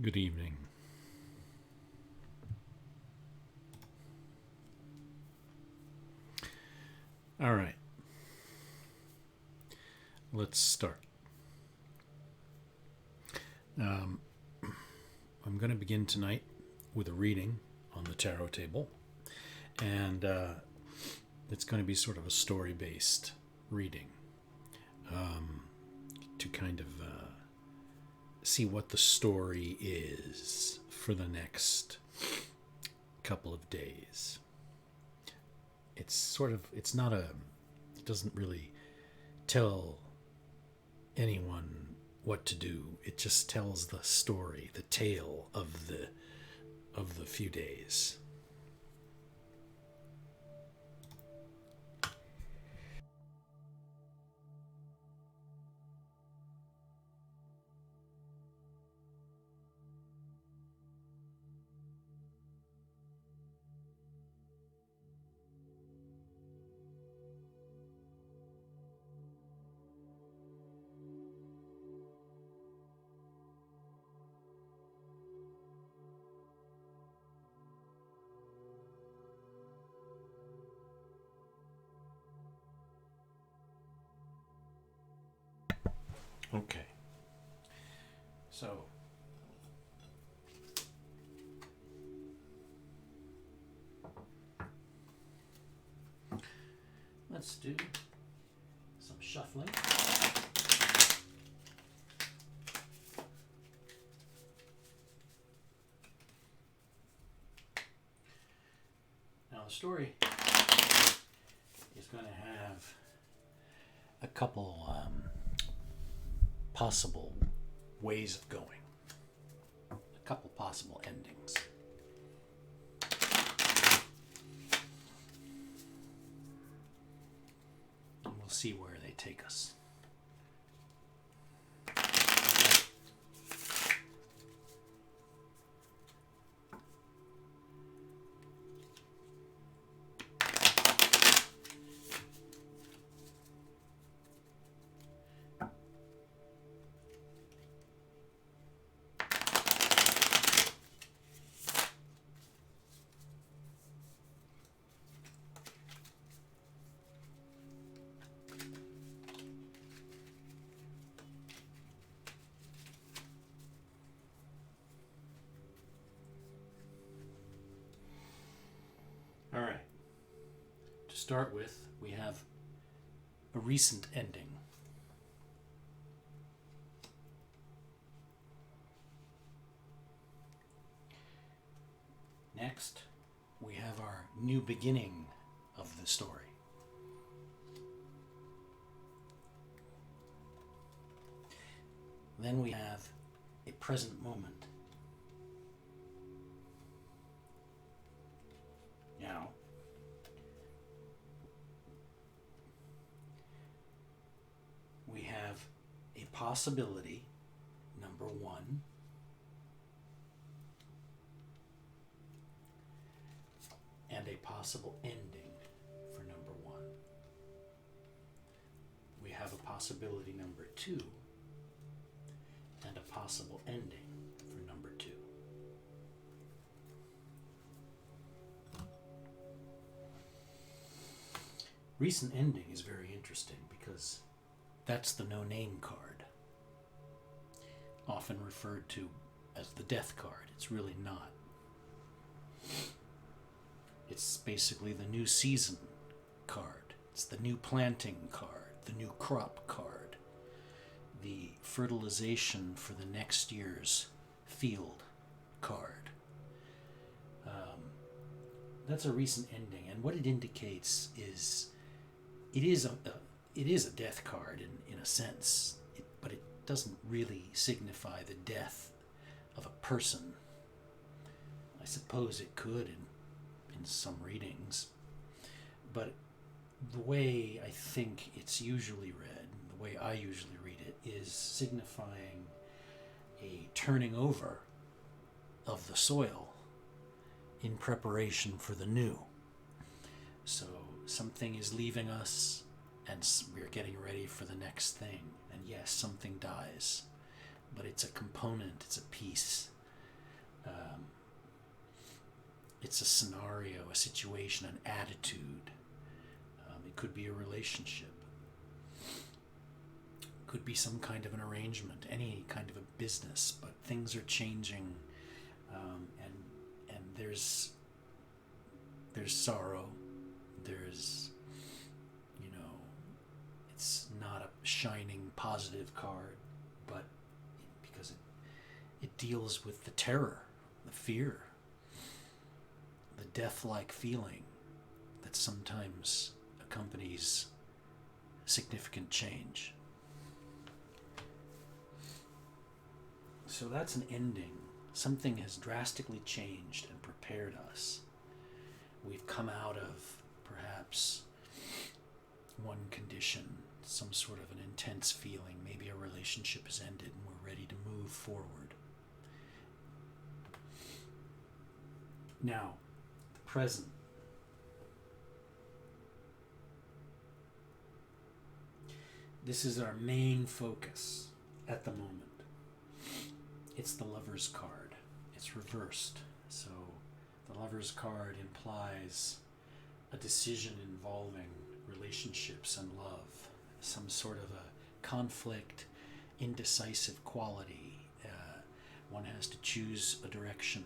Good evening. All right. Let's start. I'm going to begin tonight with a reading on the tarot table, and it's going to be sort of a story-based reading to kind of see what the story is for the next couple of days. It doesn't really tell anyone what to do. It just tells the story, the tale of the few days. Okay. So, let's do some shuffling. Now, the story is going to have a couple possible ways of going, a couple possible endings. And we'll see where they take us. All right. To start with, we have a recent ending. Next, we have our new beginning of the story. Then we have a present moment. Now, we have a possibility, number one, and a possible ending for number one. We have a possibility, number two, and a possible ending for number two. Recent ending is very interesting because that's the no name card, often referred to as the death card. It's really not. It's basically the new season card. It's the new planting card, the new crop card, the fertilization for the next year's field card. That's a recent ending, and what it indicates is it is a death card in a sense, but it doesn't really signify the death of a person. I suppose it could in some readings, but the way I think it's usually read, the way I usually read it, is signifying a turning over of the soil in preparation for the new. So something is leaving us and we're getting ready for the next thing. And yes, something dies, but it's a component, it's a piece Um, it's a scenario, a situation, an attitude. It could be a relationship. Could be some kind of an arrangement, any kind of a business, but things are changing, and there's sorrow. There's, it's not a shining positive card, but because it deals with the terror, the fear, the death-like feeling that sometimes accompanies significant change. So that's an ending. Something has drastically changed and prepared us. We've come out of perhaps one condition, some sort of an intense feeling. Maybe a relationship has ended and we're ready to move forward. Now, the present. This is our main focus at the moment. It's the Lover's card. It's reversed. So the Lover's card implies a decision involving relationships and love, some sort of a conflict, indecisive quality. One has to choose a direction.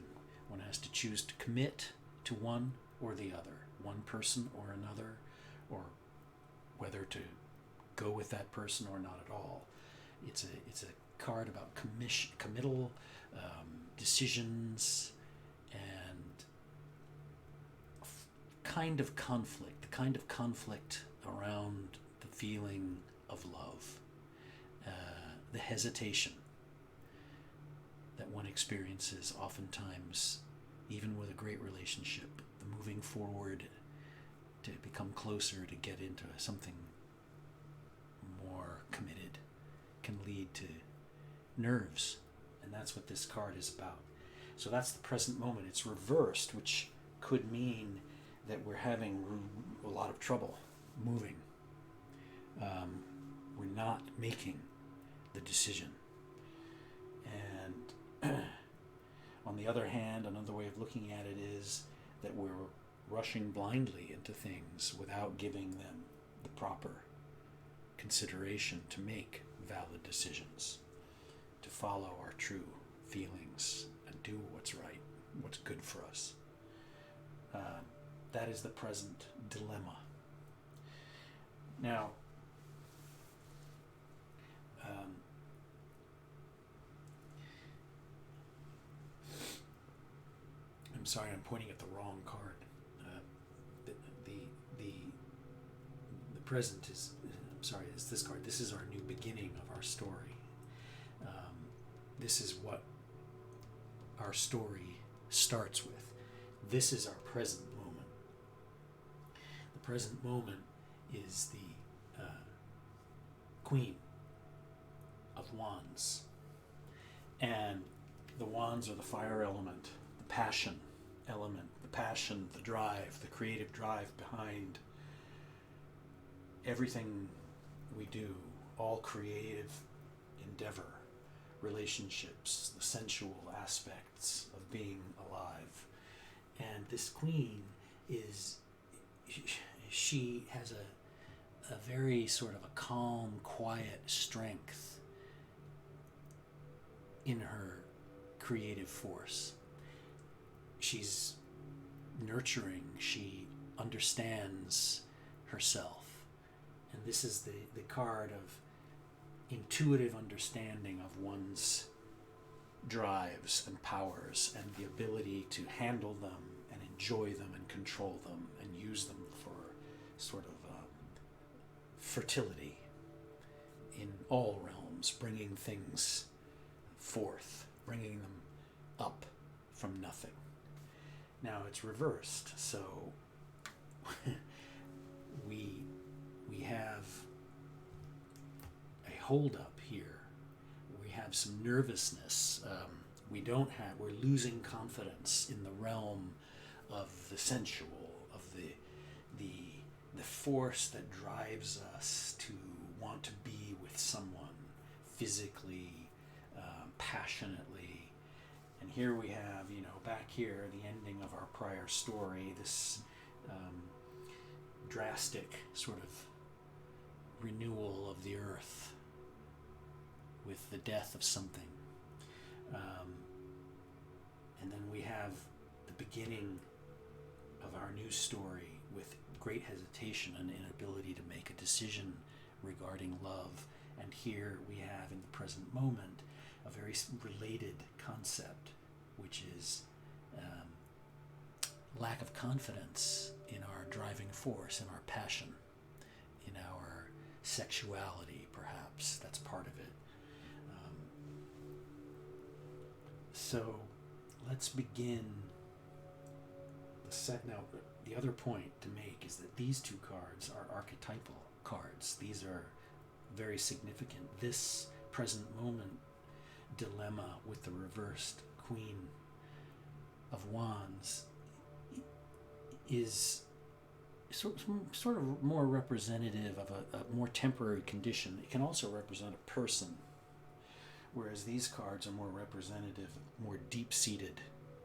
One has to choose to commit to one or the other, one person or another, or whether to go with that person or not at all. It's a card about committal, decisions, and kind of conflict, the kind of conflict around the feeling of love, the hesitation that one experiences oftentimes, even with a great relationship, the moving forward to become closer, to get into something more committed, can lead to nerves, and that's what this card is about. So that's the present moment. It's reversed, which could mean that we're having a lot of trouble moving. We're not making the decision. And on the other hand, another way of looking at it is that we're rushing blindly into things without giving them the proper consideration to make valid decisions, to follow our true feelings and do what's right, what's good for us. That is the present dilemma. Now, I'm sorry, I'm pointing at the wrong card. The present is, I'm sorry, it's this card. This is our new beginning of our story. This is what our story starts with. This is our present moment. The present moment is the Queen of Wands. And the wands are the fire element, the passion element, the passion, the drive, the creative drive behind everything we do, all creative endeavor, relationships, the sensual aspects of being alive. And this queen she has a very sort of a calm, quiet strength in her creative force. She's nurturing, she understands herself. And this is the card of intuitive understanding of one's drives and powers and the ability to handle them and enjoy them and control them and use them for sort of fertility in all realms, bringing things forth, bringing them up from nothing. Now it's reversed, so we have a hold up here. We have some nervousness. We're losing confidence in the realm of the sensual, of the force that drives us to want to be with someone physically, passionately, And here we have, back here, the ending of our prior story, this drastic sort of renewal of the earth with the death of something. And then we have the beginning of our new story with great hesitation and inability to make a decision regarding love. And here we have in the present moment a very related concept, which is lack of confidence in our driving force, in our passion, in our sexuality, perhaps. That's part of it. So let's begin the set. Now, the other point to make is that these two cards are archetypal cards. These are very significant. This present moment dilemma with the reversed Queen of Wands is sort of more representative of a more temporary condition. It can also represent a person, whereas these cards are more representative, more deep-seated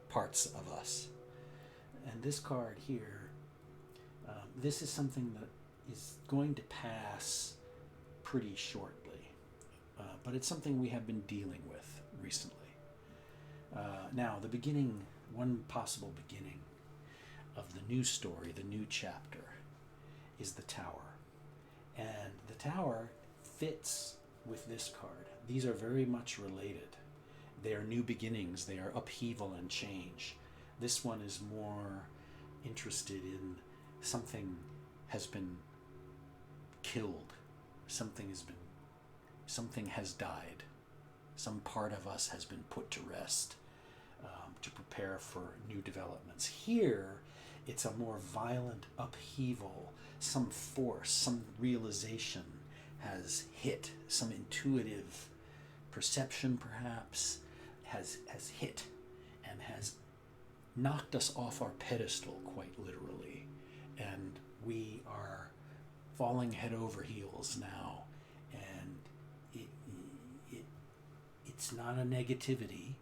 parts of us. And this card here, this is something that is going to pass pretty shortly, but it's something we have been dealing with recently. Now, the beginning, one possible beginning of the new story, the new chapter, is the Tower. And the Tower fits with this card. These are very much related. They are new beginnings. They are upheaval and change. This one is more interested in something has been killed. Something has died. Some part of us has been put to rest to prepare for new developments. Here, it's a more violent upheaval. Some force, some realization has hit. Some intuitive perception, perhaps, has hit and has knocked us off our pedestal, quite literally. And we are falling head over heels now. And it's not a negativity.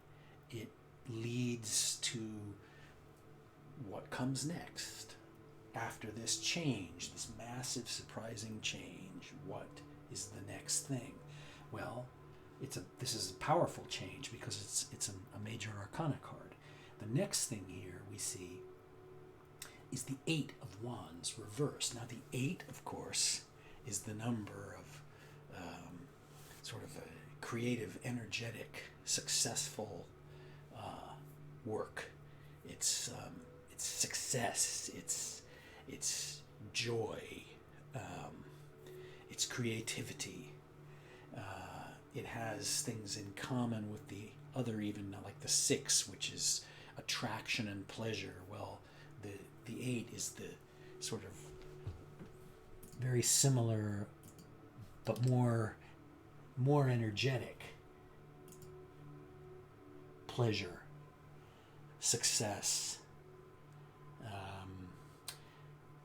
It leads to what comes next after this change, this massive, surprising change. What is the next thing? Well, this is a powerful change because it's a major arcana card. The next thing here we see is the Eight of Wands reversed. Now, the 8, of course, is the number of sort of a creative, energetic, successful work. It's success. It's joy. It's creativity. It has things in common with the other, even like the 6, which is attraction and pleasure. Well, the 8 is the sort of very similar, but more energetic pleasure, success.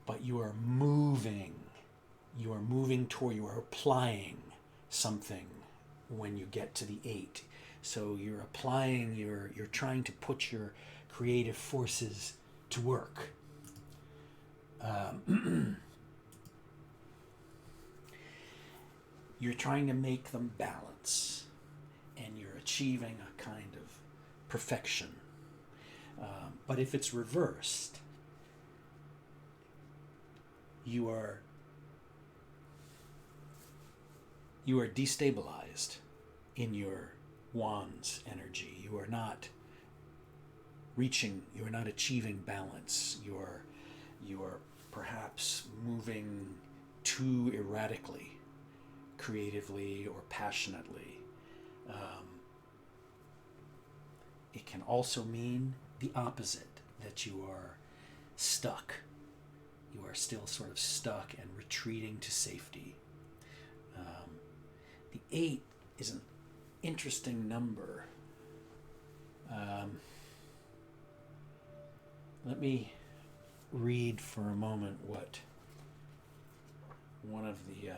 But you are moving toward, you are applying something when you get to the 8. So you're applying, you're trying to put your creative forces to work. You're trying to make them balance, and you're achieving a kind of perfection. But if it's reversed, you are destabilized in your Wands energy. You are not achieving balance. You are perhaps moving too erratically, creatively or passionately. It can also mean the opposite, that you are stuck. You are still sort of stuck and retreating to safety. The 8 is an interesting number. Let me read for a moment what one of the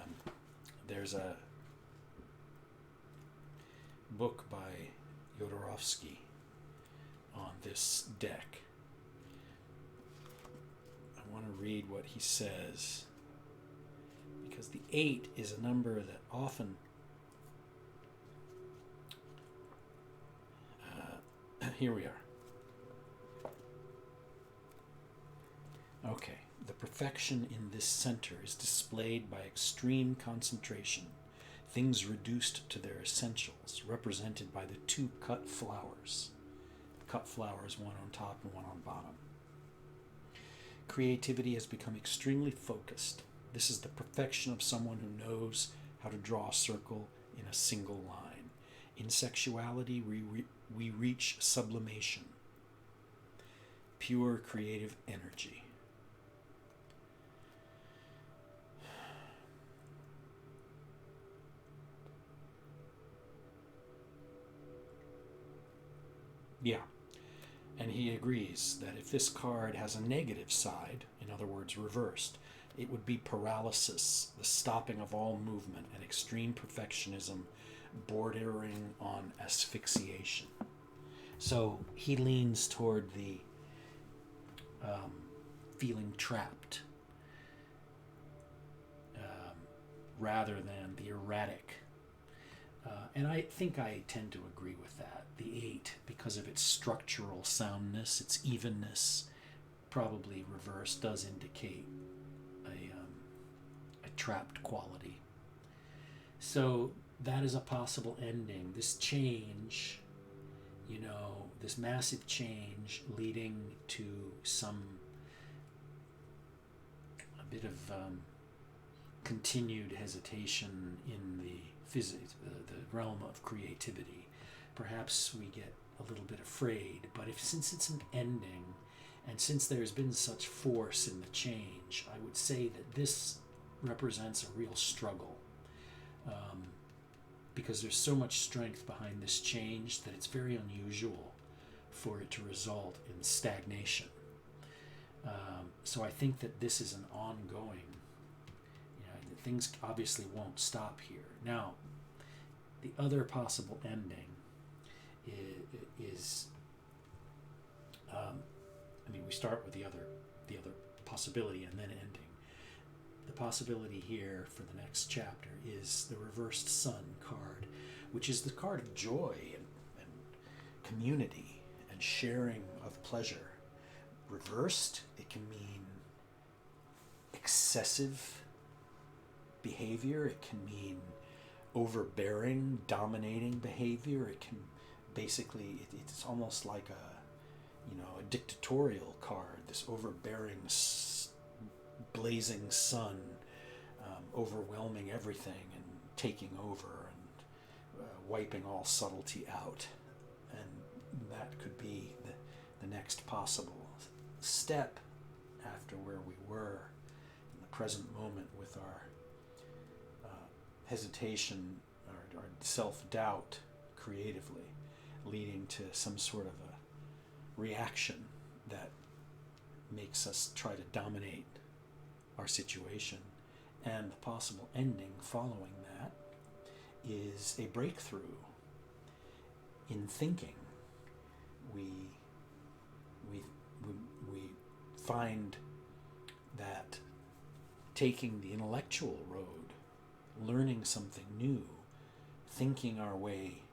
there's a book by Jodorowsky on this deck. I want to read what he says, because the 8 is a number that often here we are. Okay, the perfection in this center is displayed by extreme concentration, things reduced to their essentials, represented by the 2 cut flowers. Cut flowers, one on top and one on bottom. Creativity has become extremely focused. This is the perfection of someone who knows how to draw a circle in a single line. In sexuality, we reach sublimation, pure creative energy. Yeah, and he agrees that if this card has a negative side, in other words, reversed, it would be paralysis, the stopping of all movement, and extreme perfectionism bordering on asphyxiation. So he leans toward the feeling trapped rather than the erratic. And I think I tend to agree with that. The 8, because of its structural soundness, its evenness, probably reverse, does indicate a trapped quality. So that is a possible ending. This change, this massive change leading to a bit of continued hesitation in the physics, the realm of creativity. Perhaps we get a little bit afraid, but since it's an ending, and since there's been such force in the change, I would say that this represents a real struggle, because there's so much strength behind this change that it's very unusual for it to result in stagnation. So I think that this is an ongoing, things obviously won't stop here. Now, the other possible ending is we start with the other possibility and then ending. The possibility here for the next chapter is the reversed sun card, which is the card of joy and community and sharing of pleasure. Reversed, it can mean excessive behavior, it can mean overbearing, dominating behavior. It can basically, it's almost like a dictatorial card, this overbearing, blazing sun, overwhelming everything and taking over and wiping all subtlety out. And that could be the next possible step after where we were in the present moment with our hesitation or self-doubt creatively, leading to some sort of a reaction that makes us try to dominate our situation. And the possible ending following that is a breakthrough in thinking. We find that taking the intellectual road, learning something new, thinking our way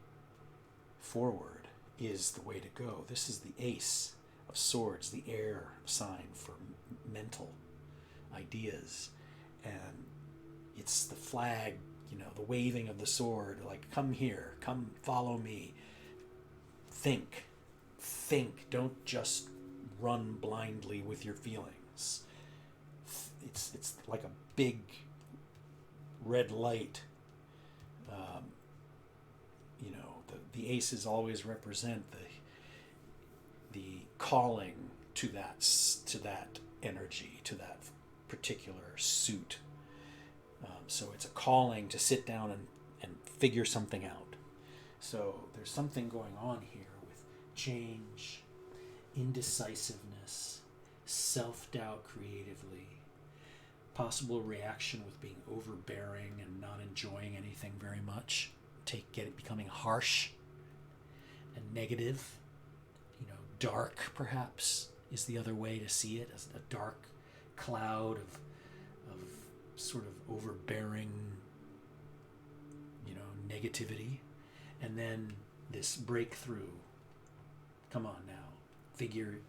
forward is the way to go. This is the Ace of Swords, the air sign for mental ideas. And it's the flag, the waving of the sword, like, come here, come follow me. Think. Don't just run blindly with your feelings. It's like a big red light. The aces always represent the calling to that energy, to that particular suit. So it's a calling to sit down and figure something out. So there's something going on here with change, indecisiveness, self-doubt creatively, possible reaction with being overbearing and not enjoying anything very much, becoming harsh and negative, dark, perhaps, is the other way to see it, as a dark cloud of sort of overbearing, negativity. And then this breakthrough. Come on now. Figure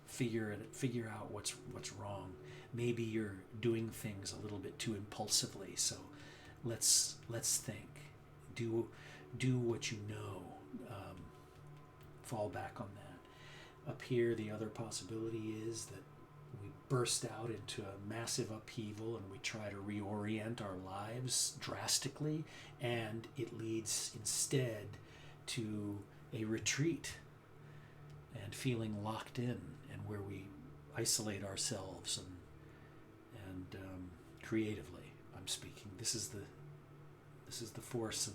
out what's wrong. Maybe you're doing things a little bit too impulsively, so let's think. Do what you know. Fall back on that. Up here, the other possibility is that we burst out into a massive upheaval and we try to reorient our lives drastically, and it leads instead to a retreat and feeling locked in, and where we isolate ourselves and creatively. I'm speaking. This is the force of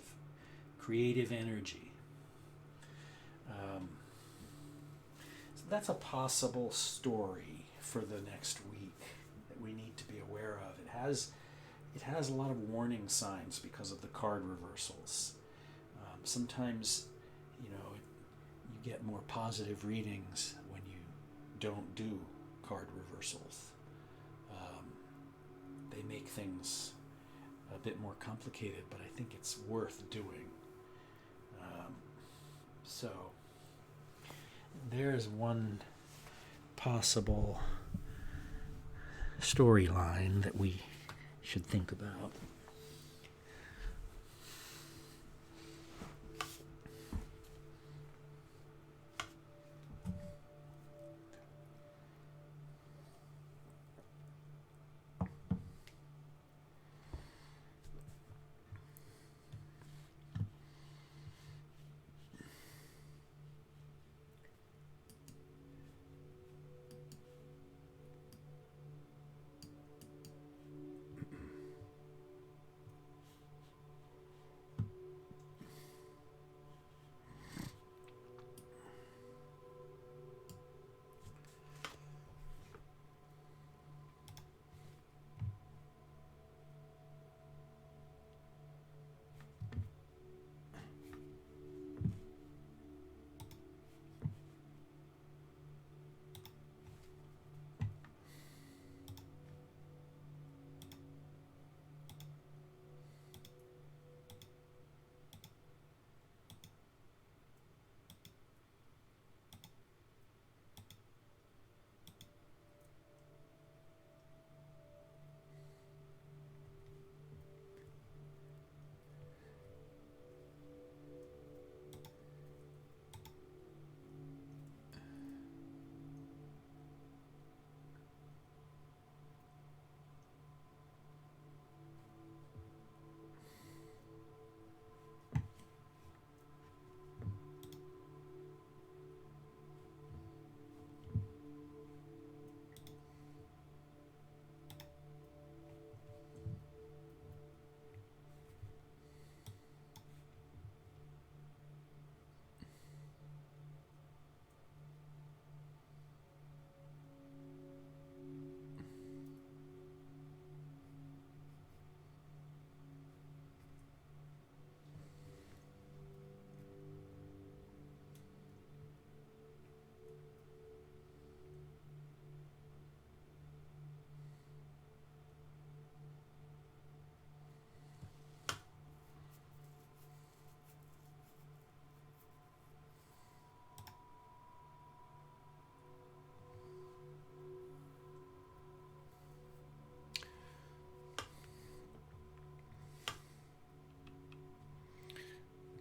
creative energy. So that's a possible story for the next week that we need to be aware of. It has a lot of warning signs because of the card reversals. Sometimes, you get more positive readings when you don't do card reversals. They make things a bit more complicated, but I think it's worth doing. So there's one possible storyline that we should think about.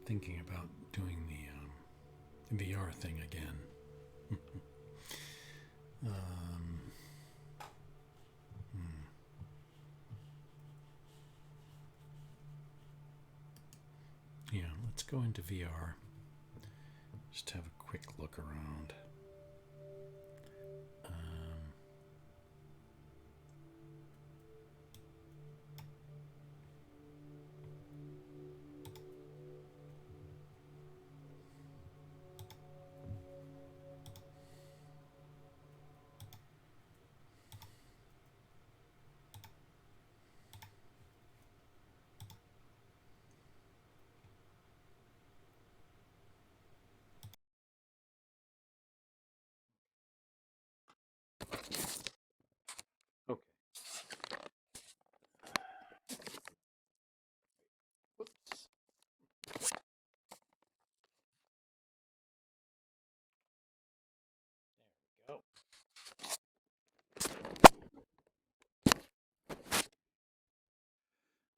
Thinking about doing the VR thing again. Yeah, let's go into VR. Just have a quick look around.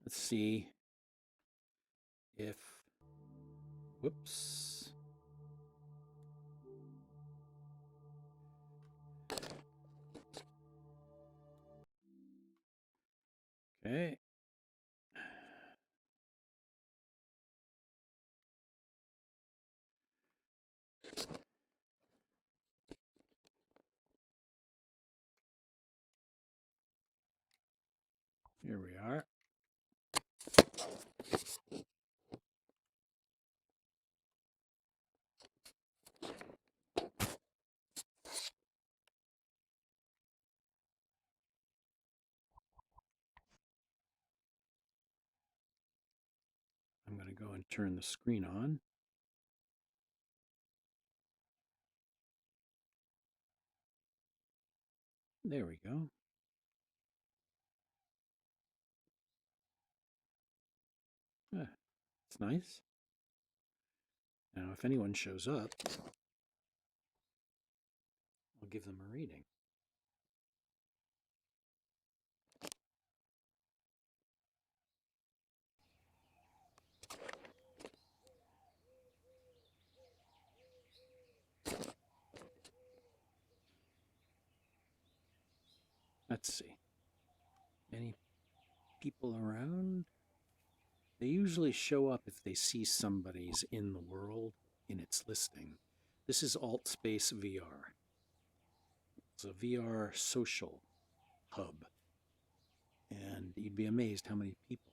Let's see if, whoops. Okay. Here we are. I'm going to go and turn the screen on. There we go. Ah, it's nice. Now, if anyone shows up, I'll give them a reading. Let's see. Any people around? They usually show up if they see somebody's in the world in its listing. This is Alt Space VR. It's a VR social hub. And you'd be amazed how many people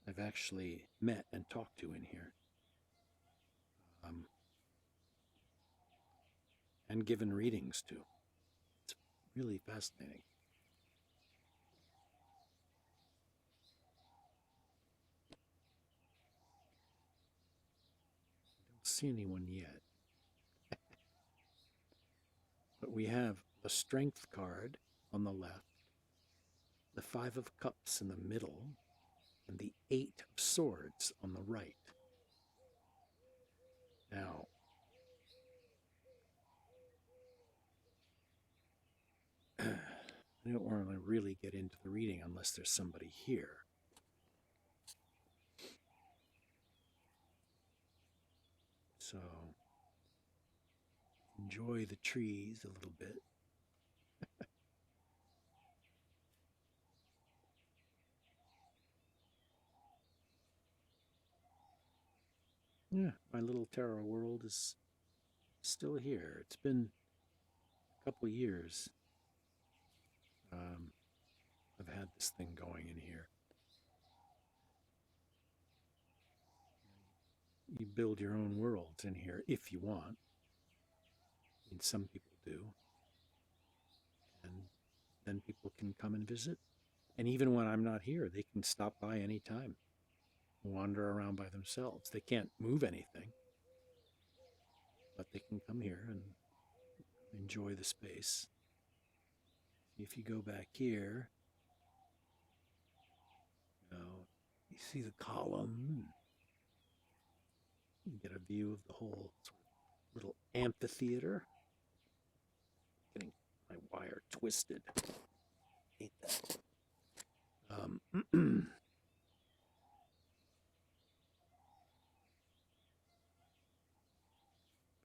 I've actually met and talked to in here. And given readings to. It's really fascinating. I don't see anyone yet. But we have the Strength card on the left, the Five of Cups in the middle, and the Eight of Swords on the right. Now, I don't want to really get into the reading unless there's somebody here. So, enjoy the trees a little bit. Yeah, my little tarot world is still here. It's been a couple years. I've had this thing going in here. You build your own worlds in here if you want. I mean, some people do. And then people can come and visit. And even when I'm not here, they can stop by anytime, wander around by themselves. They can't move anything, but they can come here and enjoy the space. If you go back here, you see the column. You get a view of the whole sort of little amphitheater. Getting my wire twisted. Hate that.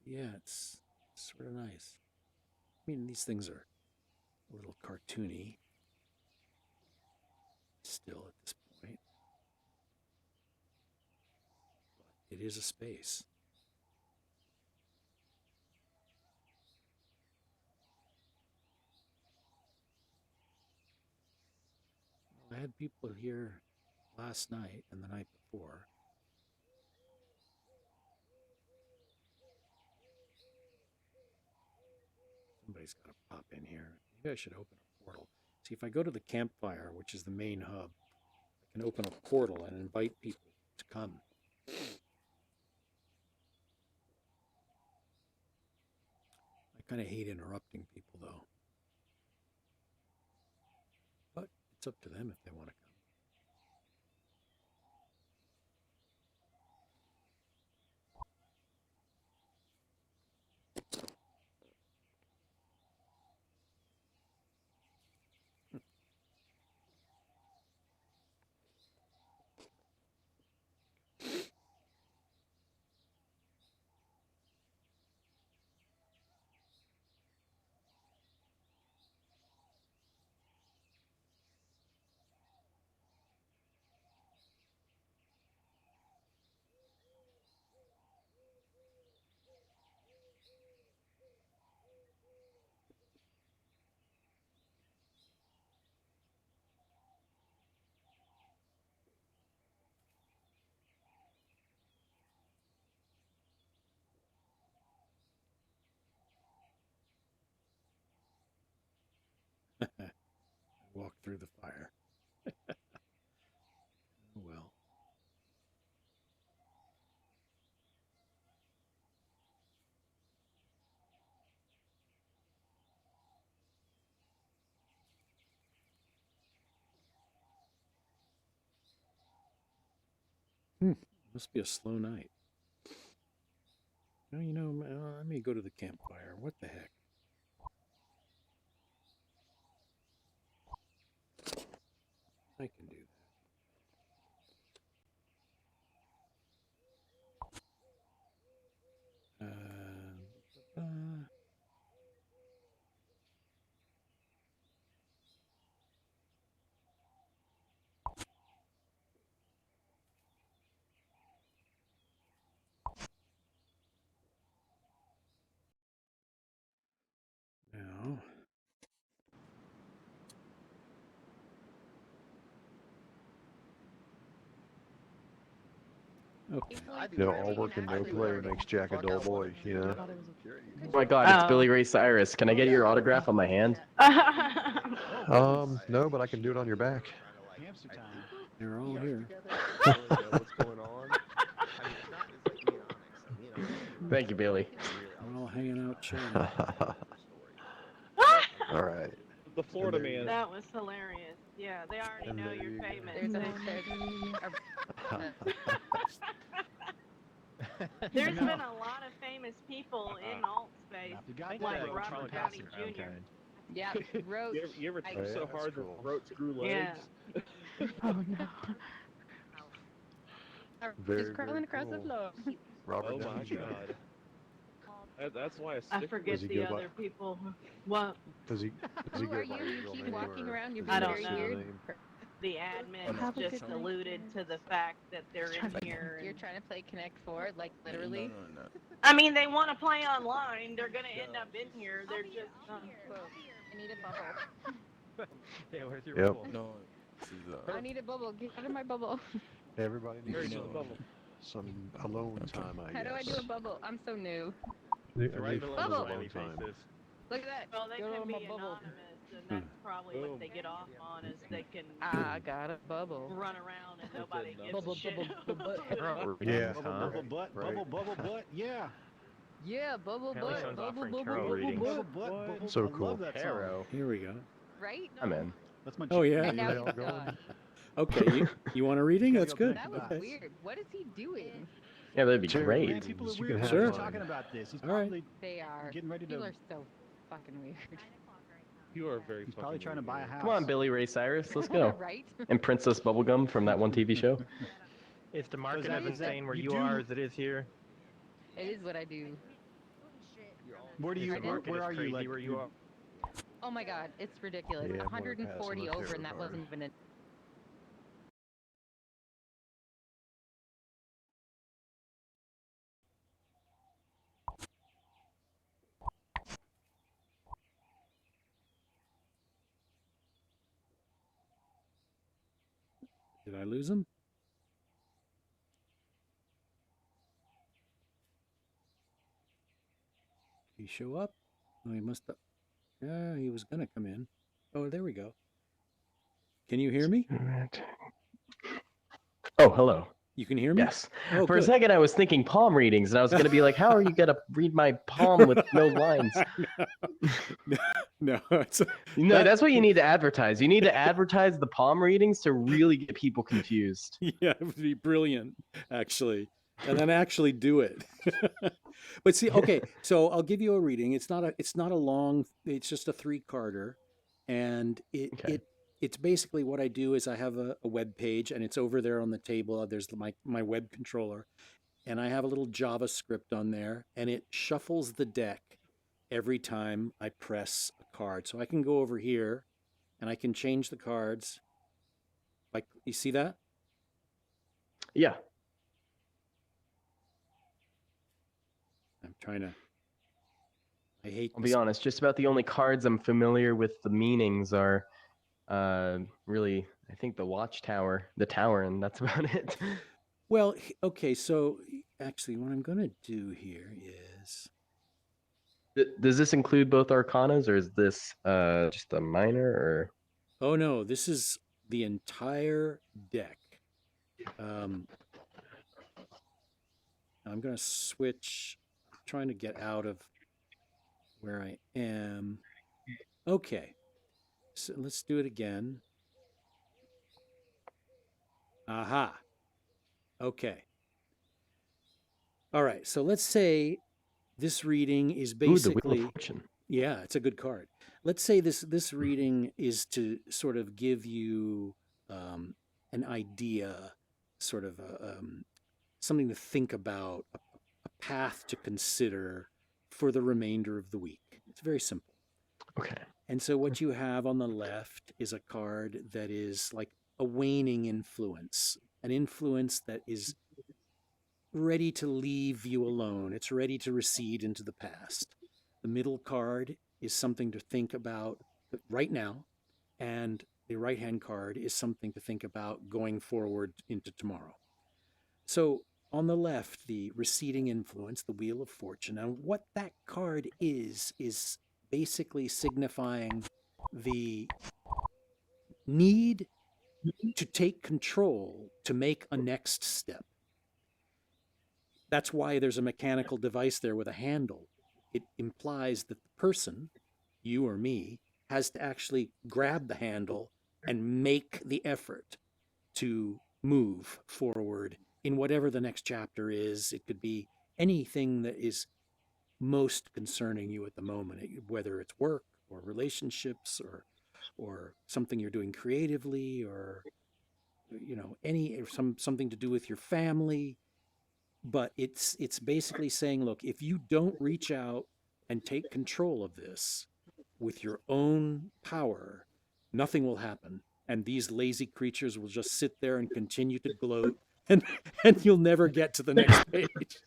Yeah, it's sort of nice. I mean, these things are a little cartoony still at this point, but it is a space. I had people here last night and the night before. Somebody's got to pop in here. Maybe I should open a portal. See, if I go to the campfire, which is the main hub, I can open a portal and invite people to come. I kind of hate interrupting people, though. But it's up to them if they want to come. I walked through the fire. Oh, well. Must be a slow night. Well, let me go to the campfire. What the heck? I can do that. Now, okay. All work and no play makes Jack a dull boy, Oh my god, it's Billy Ray Cyrus. Can I get your autograph on my hand? No, but I can do it on your back. They're all here. Thank you, Billy. We're all hanging out chatting. All right. The Florida man. That was hilarious. Yeah, they already know you're famous. There's been a lot of famous people in alt space, like Robert Downey Jr. Yeah, Roach. You ever Oh, touch yeah, so that's hard cool. that Roach grew legs? Yeah. Oh no. Very, Just crawling very across the cool. floor. Robert Oh my Downey Jr. god. That's why a I stick forget Does he the go by- other people. What? Does he Who go are by you? his You real keep name walking or around. You're does I being he don't very have a know. weird. name? The admin Have a just good night. alluded to the fact that they're in here. You're trying to play Connect 4, like literally. No. I mean, they want to play online. They're gonna end up in here. They're just. Whoa. I need a bubble. Hey, where's your Yep. bubble? No, this is I need a bubble. Get out of my bubble. Everybody Where's needs your No. bubble? some alone time, I How do I guess. do a bubble? I'm so new. Right below Bubble. the smiley faces. Look at that. Well, they Go can to be my bubble. anonymous, and that's probably Boom. what they get off on is they can I got a bubble. run around and nobody gives Bubble, a shit. Yeah. Bubble butt, Right. bubble butt, yeah. Yeah, bubble Apparently butt. someone's Bubble, offering bubble, tarot bubble, readings. bubble. Bubble, So I cool. love that song. Tarot. Here we go. Right? I'm in. That's my Oh, yeah. And now They he's all going? gone. Okay, you want a reading? That's good. That was Okay. weird. What is he doing? Yeah, that'd be Tarot great. Man, people are You weird. can He's have talking mine. about this. He's All right. probably They are. getting ready People to. are so fucking weird. You are very He's probably fucking trying to buy a weird. house. Come on, Billy Ray Cyrus. Let's go. Right? And Princess Bubblegum from that one TV show. Is the market that- as insane where you you are do- as it is here? It is what I do. Where do you? I know. Where are you? Crazy Like where you are. Oh my god, it's ridiculous. Yeah, I'm gonna pass on 140 the over, tarot and that card. wasn't even it. Did I lose him? Did he show up? Oh, he must have. Yeah, he was going to come in. Oh, there we go. Can you hear me? Oh, hello. You can hear me? Yes. Oh, For a good. second, I was thinking palm readings, and I was going to be like, how are you going to read my palm with no lines? No, it's, No, That- that's what you need to advertise. You need to advertise the palm readings to really get people confused. yeah, it would be brilliant, actually. And then actually do it. But see, okay, so I'll give you a reading. It's not a long, it's just a 3-carder. And Okay. it's basically what I do is I have a web page, and it's over there on the table. There's my web controller, and I have a little JavaScript on there, and it shuffles the deck every time I press a card. So I can go over here and I can change the cards. Like, you see that? Yeah. I'm trying to. I hate. I'll be honest, just about the only cards I'm familiar with the meanings are really, I think, the Watchtower, the Tower, and that's about it. Well, okay. So actually, what I'm going to do here is Does this include both arcanas, or is this just a minor? Or Oh no, this is the entire deck. I'm going to switch. I'm trying to get out of where I am. Okay, so let's do it again. Aha. Okay. All right, so let's say this reading is ooh, the Wheel of basically, Fortune. yeah, it's a good card. Let's say this reading is to sort of give you an idea, sort of something to think about, a path to consider for the remainder of the week. It's very simple. Okay. And so what you have on the left is a card that is like a waning influence, an influence that is ready to leave you alone. It's ready to recede into the past. The middle card is something to think about right now, and the right-hand card is something to think about going forward into tomorrow. So on the left, the receding influence, the Wheel of Fortune, and what that card is basically signifying the need to take control to make a next step. That's why there's a mechanical device there with a handle. It implies that the person, you or me, has to actually grab the handle and make the effort to move forward in whatever the next chapter is. It could be anything that is most concerning you at the moment, whether it's work or relationships or something you're doing creatively, or something to do with your family. But it's basically saying, look, if you don't reach out and take control of this with your own power, nothing will happen. And these lazy creatures will just sit there and continue to gloat, and you'll never get to the next page.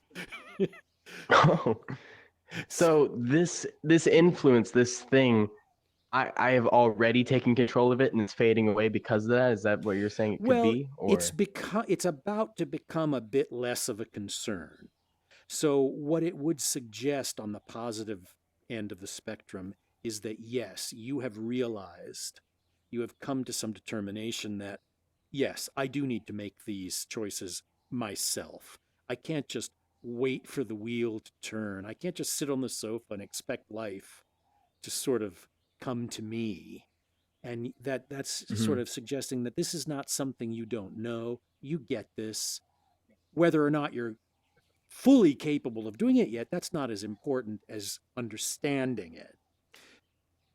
Oh, so this influence, this thing, I have already taken control of it and it's fading away because of that. Is that what you're saying it could Well, be? Or it's about to become a bit less of a concern. So what it would suggest on the positive end of the spectrum is that yes, you have realized, you have come to some determination that yes, I do need to make these choices myself. I can't just wait for the wheel to turn. I can't just sit on the sofa and expect life to sort of come to me. And that's sort of suggesting that this is not something you don't know. You get this. Whether or not you're fully capable of doing it yet, that's not as important as understanding it.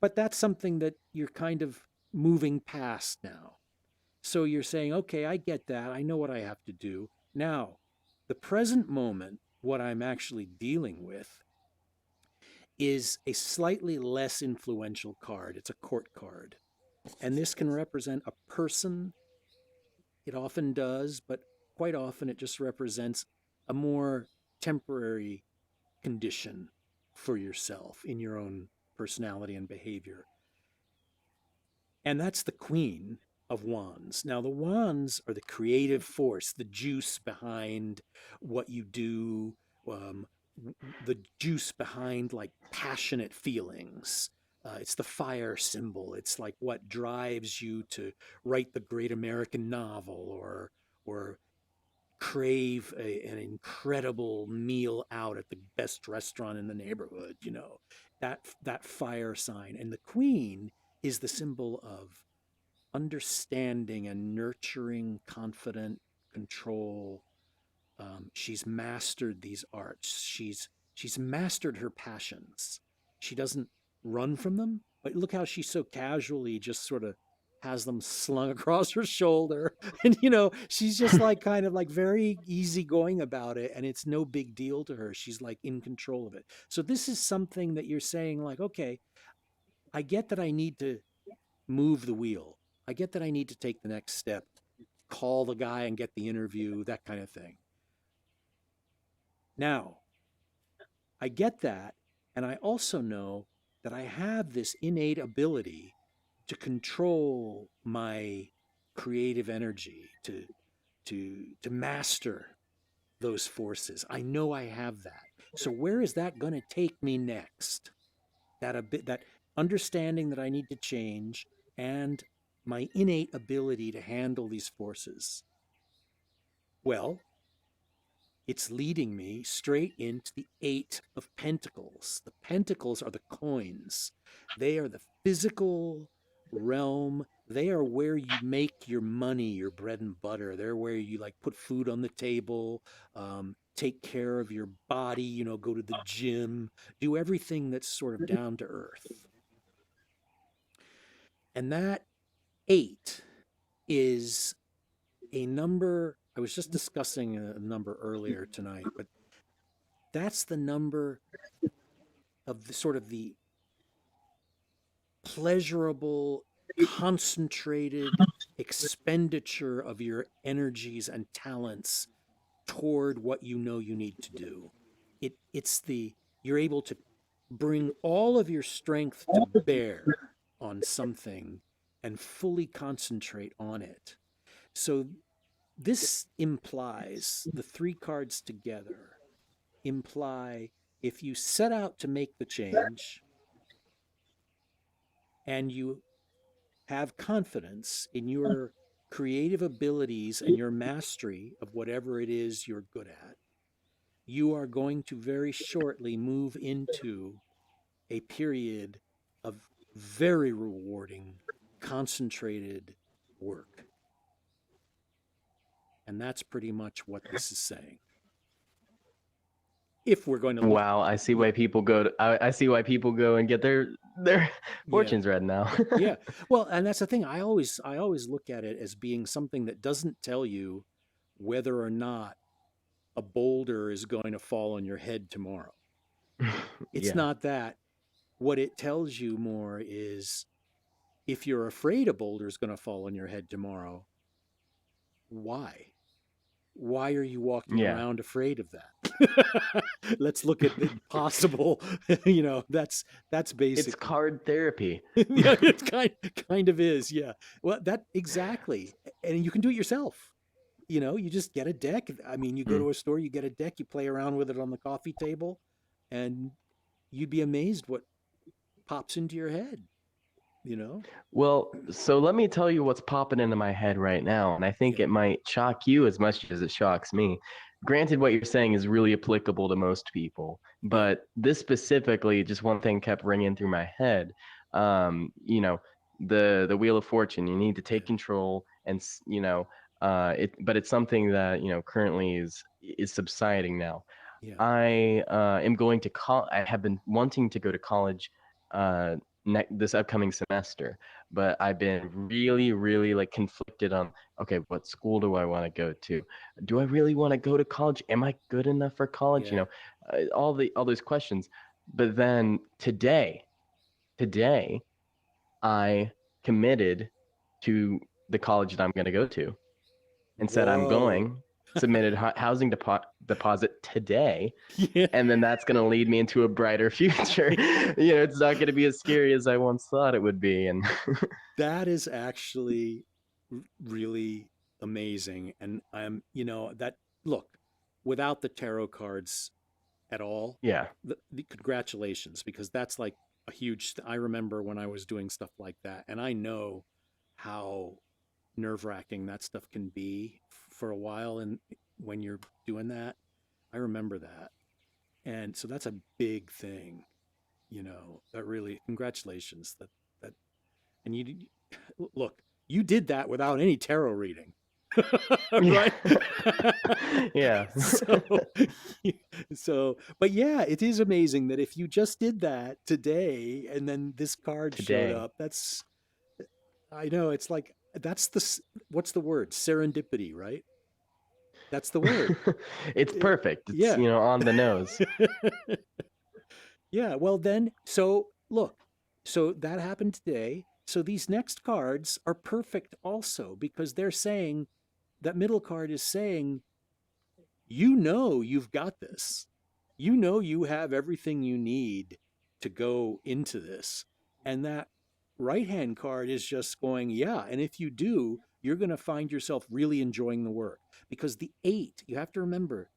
But that's something that you're kind of moving past now. So you're saying, okay, I get that. I know what I have to do. Now, the present moment, what I'm actually dealing with is a slightly less influential card. It's a court card. And this can represent a person. It often does, but quite often it just represents a more temporary condition for yourself in your own personality and behavior. And that's the Queen of Wands. Now, the wands are the creative force, the juice behind what you do, the juice behind like passionate feelings. It's the fire symbol. It's like what drives you to write the great American novel, or crave an incredible meal out at the best restaurant in the neighborhood. That fire sign. And the Queen is the symbol of understanding and nurturing, confident control. She's mastered these arts. She's mastered her passions. She doesn't run from them, but look how she so casually just sort of has them slung across her shoulder. And she's just like kind of like very easygoing about it, and it's no big deal to her. She's like in control of it. So this is something that you're saying like, okay, I get that I need to move the wheel. I get that I need to take the next step, call the guy and get the interview, that kind of thing. Now, I get that, and I also know that I have this innate ability to control my creative energy, to master those forces. I know I have that. So where is that going to take me next? That understanding that I need to change and my innate ability to handle these forces. Well, it's leading me straight into the Eight of Pentacles. The pentacles are the coins. They are the physical realm. They are where you make your money, your bread and butter. They're where you like put food on the table, take care of your body, you know, go to the gym, do everything that's sort of down to earth. And that eight is a number. I was just discussing a number earlier tonight, but that's the number of the sort of the pleasurable, concentrated expenditure of your energies and talents toward what you know you need to do. You're able to bring all of your strength to bear on something and fully concentrate on it. So this implies the three cards together imply if you set out to make the change and you have confidence in your creative abilities and your mastery of whatever it is you're good at, you are going to very shortly move into a period of very rewarding, concentrated work. And that's pretty much what this is saying. If we're going to look, Wow, I see why people go to, I see why people go and get their fortunes read now. Yeah. Well, and that's the thing. I always look at it as being something that doesn't tell you whether or not a boulder is going to fall on your head tomorrow. It's Yeah. not that. What it tells you more is if you're afraid a boulder is going to fall on your head tomorrow, why? Why are you walking Yeah. around afraid of that? Let's look at the possible, you know, that's basically. It's card therapy. Yeah, it kind of is. Yeah. Well, that exactly. And you can do it yourself. You know, you just get a deck. I mean, you go to a store, you get a deck, you play around with it on the coffee table, and you'd be amazed what pops into your head, you know? Well, so let me tell you what's popping into my head right now, and I think Yeah. it might shock you as much as it shocks me. Granted, what you're saying is really applicable to most people, but this specifically, just one thing kept ringing through my head. You know, the Wheel of Fortune. You need to take control, and you know, but it's something that currently is subsiding now. Yeah. I am going to I have been wanting to go to college this upcoming semester, but I've been really, really like conflicted on, okay, what school do I want to go to? Do I really want to go to college? Am I good enough for college? Yeah. All those questions. But then today, I committed to the college that I'm going to go to and said I'm going. Submitted housing deposit today, Yeah. and then that's going to lead me into a brighter future. It's not going to be as scary as I once thought it would be. And that is actually really amazing. And I'm, look, without the tarot cards at all, yeah, the congratulations, because that's like a huge. I remember when I was doing stuff like that, and I know how nerve-wracking that stuff can be for a while, and when you're doing that, I remember that. And so that's a big thing, that really, congratulations. That and you look, you did that without any tarot reading. Right? Yeah. But yeah, it is amazing that if you just did that today and then this card showed up, I know, it's like, what's the word? Serendipity, right? That's the word. It's perfect. It's, on the nose. Yeah. Well, then, so look, so that happened today. So these next cards are perfect also, because they're saying, that middle card is saying, you've got this. You have everything you need to go into this. And that right-hand card is just going, yeah. And if you do, you're going to find yourself really enjoying the work, because the 8, you have to remember,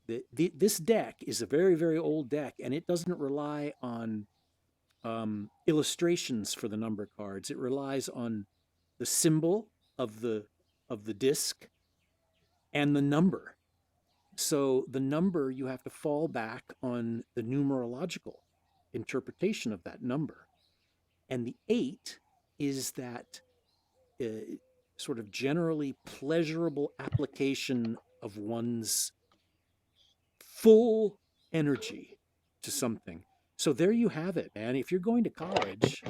This deck is a very, very old deck, and it doesn't rely on illustrations for the number cards. It relies on the symbol of the disc and the number. So the number, you have to fall back on the numerological interpretation of that number. And the 8 is that sort of generally pleasurable application of one's full energy to something. So there you have it, man. If you're going to college,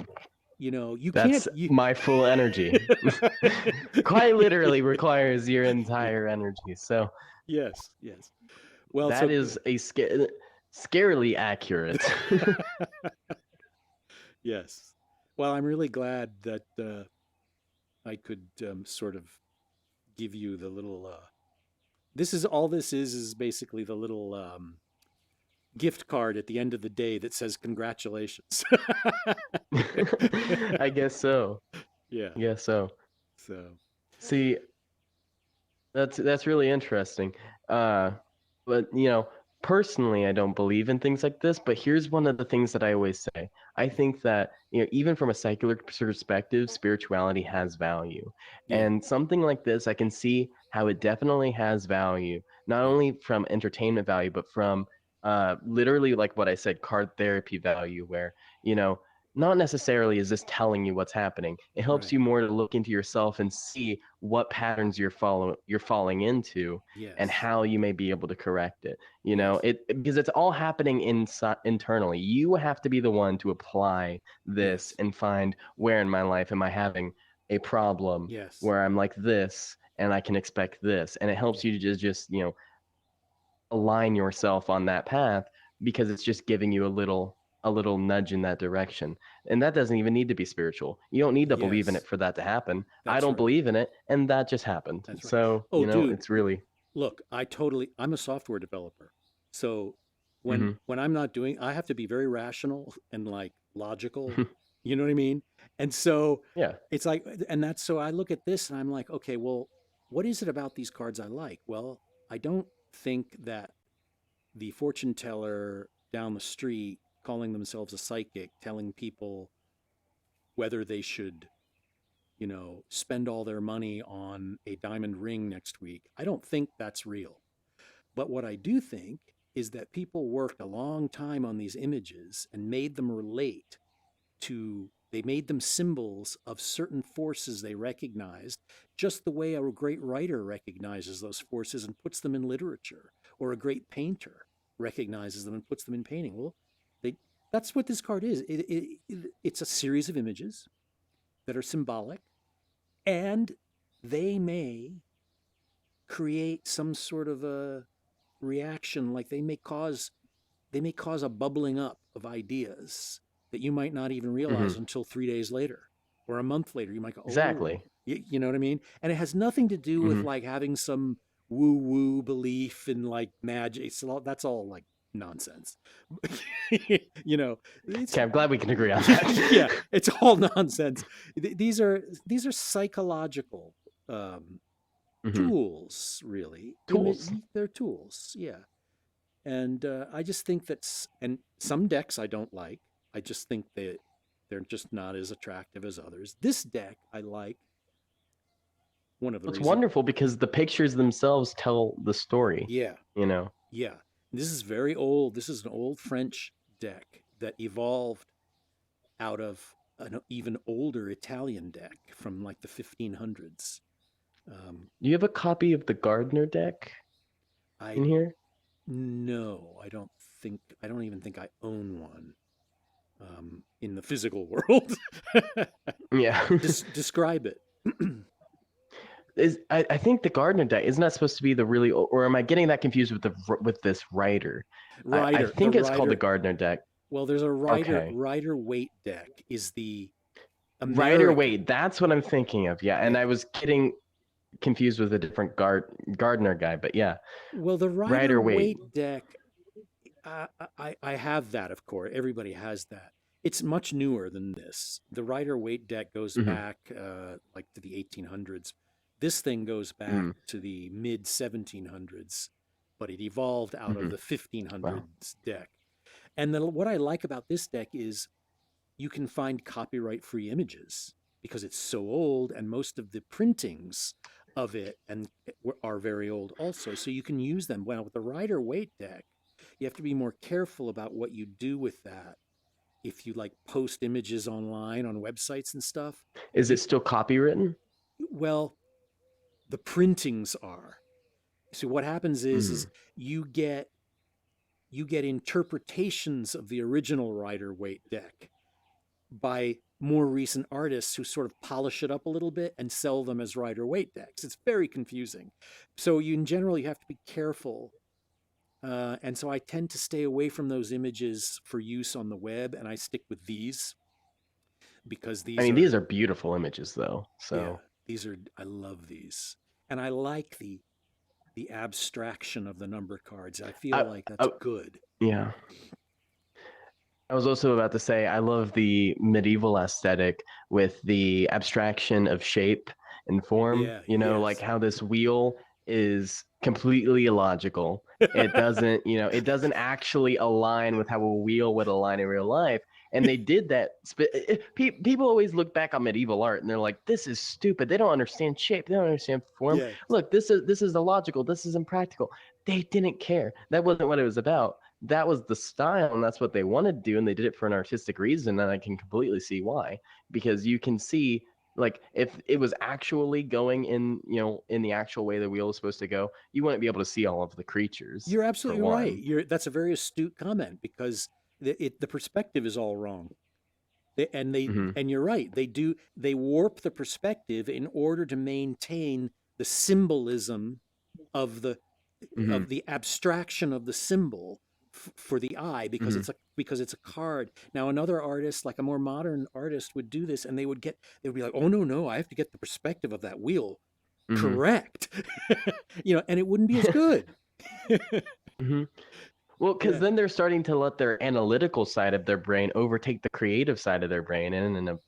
you That's can't. my full energy. Quite literally requires your entire energy. So Yes. Well, that is a scarily accurate. Yes. Well, I'm really glad that I could sort of give you the little. This is basically the little gift card at the end of the day that says congratulations. I guess so. Yeah. Yeah, so. So. See, that's really interesting. But personally, I don't believe in things like this. But here's one of the things that I always say. I think that even from a secular perspective, spirituality has value, and something like this, I can see how it definitely has value, not only from entertainment value, but from literally, like what I said, card therapy value, where not necessarily is this telling you what's happening. It helps you more to look into yourself and see what patterns you're falling into, and how you may be able to correct it. Because it's all happening internally. You have to be the one to apply this and find, where in my life am I having a problem where I'm like this and I can expect this, and it helps you to just align yourself on that path, because it's just giving you a little nudge in that direction. And that doesn't even need to be spiritual. You don't need to believe in it for that to happen. I don't believe in it, and that just happened. That's right. So, dude, it's really... Look, I'm a software developer. So when I'm not doing, I have to be very rational and like logical, you know what I mean? And so it's like, and that's, so I look at this and I'm like, okay, well, what is it about these cards I like? Well, I don't think that the fortune teller down the street calling themselves a psychic, telling people whether they should, spend all their money on a diamond ring next week. I don't think that's real. But what I do think is that people worked a long time on these images and made them relate to, they made them symbols of certain forces they recognized, just the way a great writer recognizes those forces and puts them in literature, or a great painter recognizes them and puts them in painting. Well, that's what this card is. It's a series of images that are symbolic, and they may create some sort of a reaction. Like they may cause a bubbling up of ideas that you might not even realize until 3 days later or a month later. You might go, oh, exactly. You know what I mean? And it has nothing to do with like having some woo-woo belief in like magic. That's all like nonsense. Okay, I'm glad we can agree on that. Yeah, it's all nonsense. These are psychological tools, really. Tools. They're tools, yeah. And I just think and some decks I don't like. I just think that they're just not as attractive as others. This deck I like. One of the reasons. Wonderful because the pictures themselves tell the story. Yeah. Yeah. This is very old. This is an old French deck that evolved out of an even older Italian deck from like the 1500s. Do you have a copy of the Gardner deck in here? No, I don't even think I own one in the physical world. Yeah. Describe it. I think the Gardner deck, isn't that supposed to be the really, or am I getting that confused with this Rider? I think it's called the Gardner deck. Well, there's a Rider Waite deck is the Rider Waite. That's what I'm thinking of. Yeah, and I was getting confused with a different Gardner guy, but yeah. Well, the Rider Waite deck, I have that, of course. Everybody has that. It's much newer than this. The Rider Waite deck goes back like to the 1800s. This thing goes back to the mid 1700s, but it evolved out of Mhm. the 1500s Wow. deck. And what I like about this deck is you can find copyright-free images because it's so old, and most of the printings of it are very old also. So you can use them. Well, with the Rider-Waite deck, you have to be more careful about what you do with that. If you like post images online on websites and stuff, Is it still copywritten? well, the printings are. So what happens is Mm. you get interpretations of the original Rider-Waite deck by more recent artists who sort of polish it up a little bit and sell them as Rider-Waite decks. It's very confusing. So in general, you have to be careful. And so I tend to stay away from those images for use on the web, and I stick with these because I these mean, are, these are beautiful images, though. yeah, So I love these. And I like the abstraction of the number cards. I feel I, like that's I, good. yeah. I was also about to say I love the medieval aesthetic with the abstraction of shape and form. Yeah, Like yes. how this wheel is completely illogical. It doesn't, it doesn't actually align with how a wheel would align in real life. And they did that. People always look back on medieval art and they're like, "This is stupid. They don't understand shape. They don't understand form. Yeah. Look, this is illogical. This is impractical." They didn't care. That wasn't what it was about. That was the style, and that's what they wanted to do, and they did it for an artistic reason, and I can completely see why. Because you can see, like, if it was actually going in the actual way the wheel is supposed to go, you wouldn't be able to see all of the creatures. You're For absolutely right. one. That's a very astute comment because the perspective is all wrong. Hmm. And you're right. They warp the perspective in order to maintain the symbolism of the Hmm. abstraction of the symbol for the eye because Hmm. it's a card. Now another artist, like a more modern artist, would do this and they would be like, "Oh no, I have to get the perspective of that wheel Hmm. correct." And it wouldn't be as good. Hmm. Well, because Yeah. then they're starting to let their analytical side of their brain overtake the creative side of their brain. And in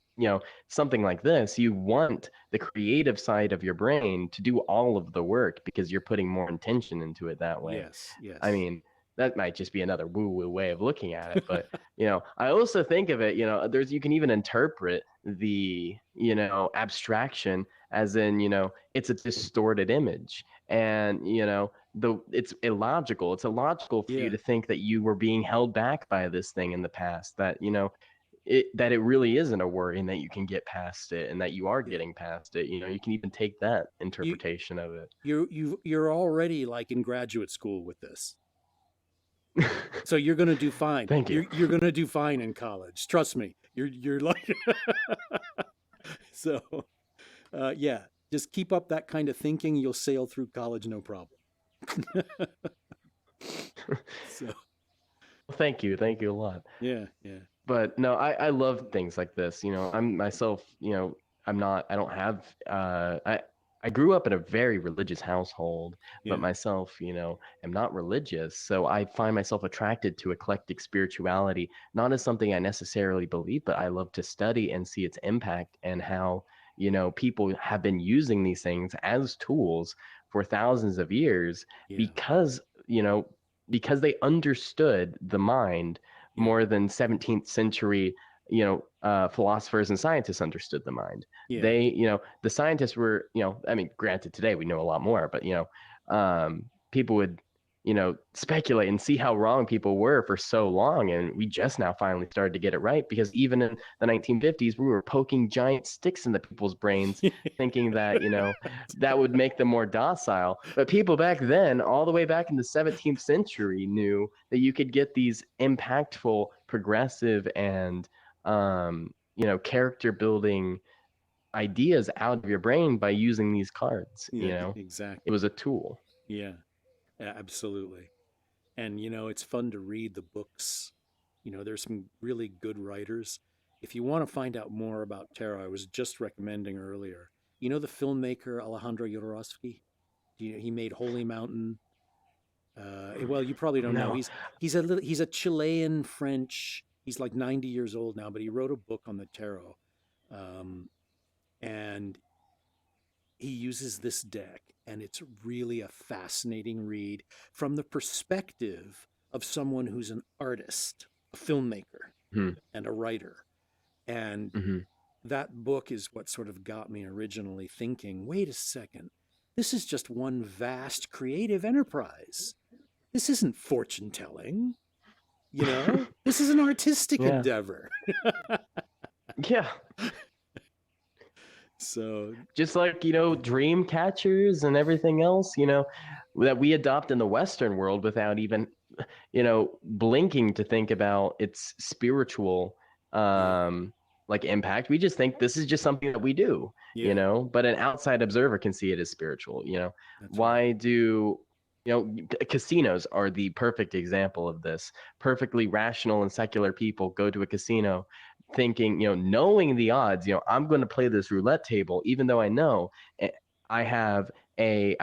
something like this, you want the creative side of your brain to do all of the work because you're putting more intention into it that way. Yes, yes. I mean, that might just be another woo-woo way of looking at it, but I also think of it, you can even interpret the abstraction as in it's a distorted image, and it's illogical. It's illogical for you Yeah. to think that you were being held back by this thing in the past, that it really isn't a worry, and that you can get past it, and that you are Yeah. getting past it. You can even take that You interpretation of it. you're already like in graduate school with this. So you're going to do fine. Thank you. You're going to do fine in college. Trust me. You're like so yeah, just keep up that kind of thinking. You'll sail through college no problem. So Thank you a lot. yeah, yeah. But no, I love things like this. I'm myself, I don't have, I grew up in a very religious household, Yeah. but myself, am not religious. So I find myself attracted to eclectic spirituality, not as something I necessarily believe, but I love to study and see its impact, and how, people have been using these things as tools for thousands of years, Yeah. because, because they understood the mind Yeah. more than 17th century philosophers and scientists understood the mind. Yeah. They, the scientists were, I mean, granted, today we know a lot more, but people would speculate and see how wrong people were for so long, and we just now finally started to get it right, because even in the 1950s we were poking giant sticks into people's brains thinking that that would make them more docile. But people back then, all the way back in the 17th century, knew that you could get these impactful, progressive, and character building ideas out of your brain by using these cards. Yeah, exactly. It was a tool. Yeah, absolutely. And it's fun to read the books. There's some really good writers. If you want to find out more about tarot, I was just recommending earlier. The filmmaker Alejandro Jodorowsky? He made Holy Mountain. Well, you probably don't know. No. He's a Chilean French. He's like 90 years old now, but he wrote a book on the tarot, and he uses this deck, and it's really a fascinating read from the perspective of someone who's an artist, a filmmaker, Hmm. and a writer. And Hmm. that book is what sort of got me originally thinking, wait a second, this is just one vast creative enterprise. This isn't fortune telling, this is an artistic Yeah. endeavor. Yeah. So, Just like, dream catchers and everything else, that we adopt in the Western world without even, blinking to think about its spiritual, like impact. We just think this is just something that we do, yeah, but an outside observer can see it as spiritual, that's Why right. do, casinos are the perfect example of this. Perfectly rational and secular people go to a casino thinking, knowing the odds, I'm going to play this roulette table, even though I know I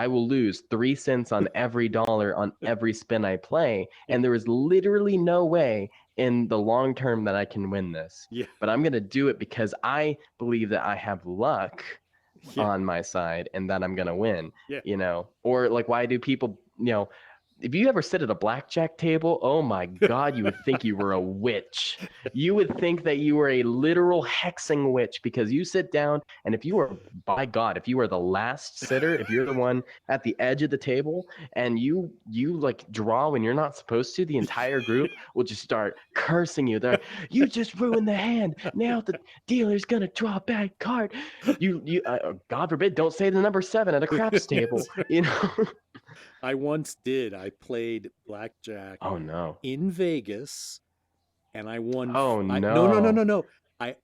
will lose 3 cents on every dollar on every spin I play. And there is literally no way in the long term that I can win this. Yeah. But I'm going to do it because I believe that I have luck Yeah. on my side and that I'm going to win, Yeah. Or like, why do people, if you ever sit at a blackjack table, oh my God, you would think you were a witch. You would think that you were a literal hexing witch because you sit down, and if you were, by God, if you were the last sitter, if you're the one at the edge of the table and you like draw when you're not supposed to, the entire group will just start cursing you. They're like, you just ruined the hand. Now the dealer's gonna draw a bad card. God forbid, don't say the number 7 at a craps table. I once did. I played blackjack Oh no. in Vegas, and I won. Oh No, no, no, no. no, no. I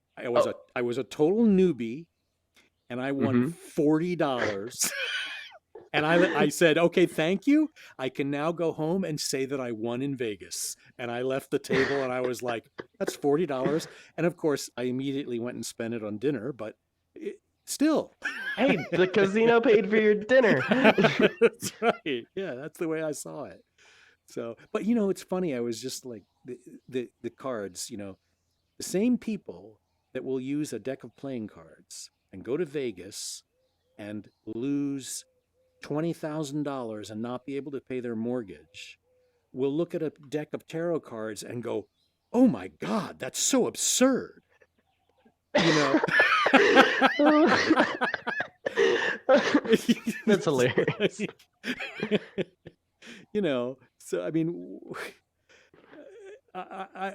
was a total newbie, and I won Mm-hmm. $40. And I said, okay, thank you. I can now go home and say that I won in Vegas. And I left the table, and I was like, that's $40. And of course, I immediately went and spent it on dinner, but still. Hey, the casino paid for your dinner. That's right. Yeah, that's the way I saw it. So, but it's funny. I was just like the cards. The same people that will use a deck of playing cards and go to Vegas and lose $20,000 and not be able to pay their mortgage will look at a deck of tarot cards and go, "Oh my God, that's so absurd." That's hilarious. So I mean,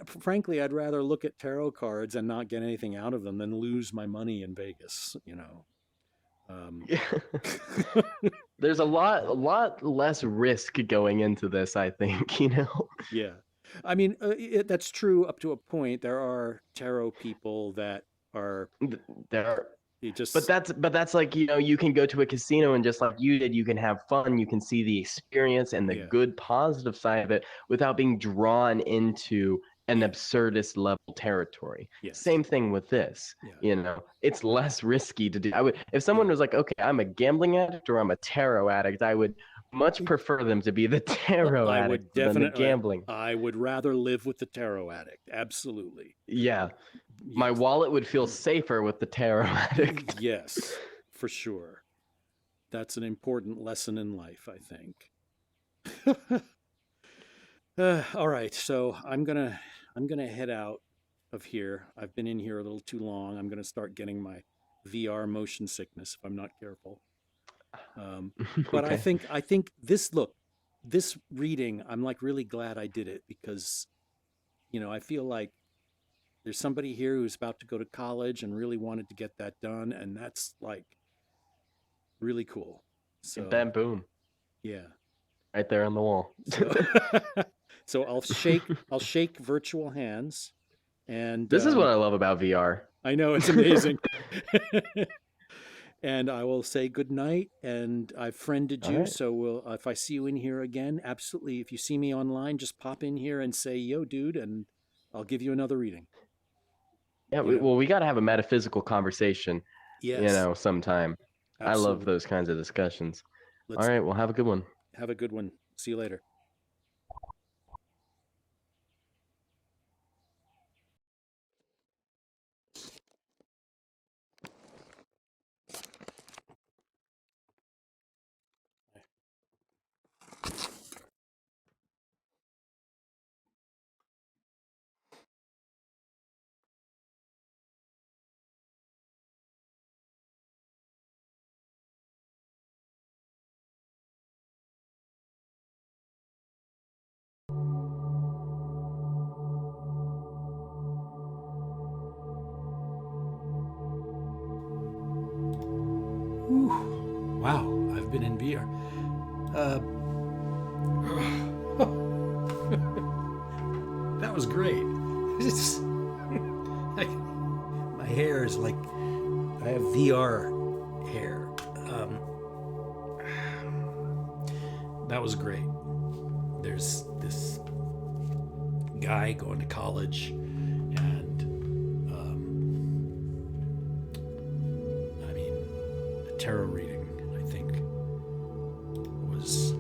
frankly, I'd rather look at tarot cards and not get anything out of them than lose my money in Vegas. There's a lot less risk going into this, I think. Yeah, I mean, that's true up to a point. There are tarot people that are There are. just. But that's like, you can go to a casino and just like you did, you can have fun, you can see the experience and the good positive side of it without being drawn into an absurdist level territory. Yes. Same thing with this. It's less risky to do. If someone was like, okay, I'm a gambling addict or I'm a tarot addict, I would much prefer them to be the tarot addict than the gambling. I would rather live with the tarot addict. Absolutely. Yeah. My wallet would feel safer with the tarot addict. Yes, for sure. That's an important lesson in life, I think. All right, so I'm gonna head out of here. I've been in here a little too long. I'm gonna start getting my VR motion sickness if I'm not careful. But Okay. I think this reading, I'm like really glad I did it because, I feel like there's somebody here who's about to go to college and really wanted to get that done, and that's like really cool. So Bam, boom. Yeah. Right there on the wall. So I'll shake virtual hands, and this is what I love about VR. I know, it's amazing. And I will say good night, and I've friended you, so if I see you in here again, absolutely. If you see me online, just pop in here and say, "Yo, dude," and I'll give you another reading. Yeah, we got to have a metaphysical conversation, Yes. sometime. Absolutely. I love those kinds of discussions. All right, well, have a good one. Have a good one. See you later. been in VR. That was great. It's, my hair is like, I have VR hair. That was great. There's this guy going to college, and I mean, a tarot reading, I think, was.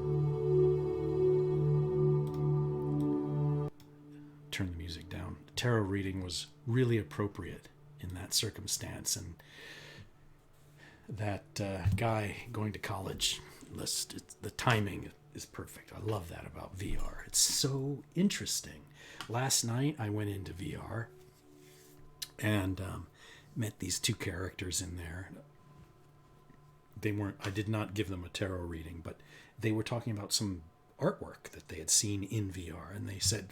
Turn the music down. The tarot reading was really appropriate in that circumstance, and that guy going to college, the timing is perfect. I love that about VR. It's so interesting. Last night I went into VR and met these two characters in there. I did not give them a tarot reading, but they were talking about some artwork that they had seen in VR, and I said,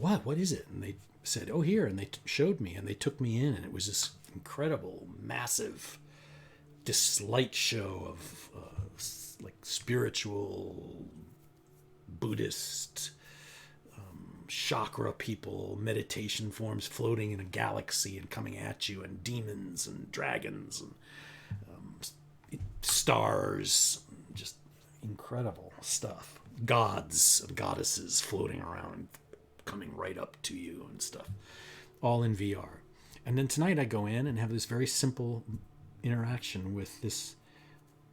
what is it? And they said, oh, here, and they showed me, and they took me in, and it was this incredible, massive, this light show of like spiritual Buddhist chakra people, meditation forms floating in a galaxy and coming at you, and demons and dragons and stars, just incredible stuff. Gods and goddesses floating around, coming right up to you and stuff, all in VR. And then tonight I go in and have this very simple interaction with this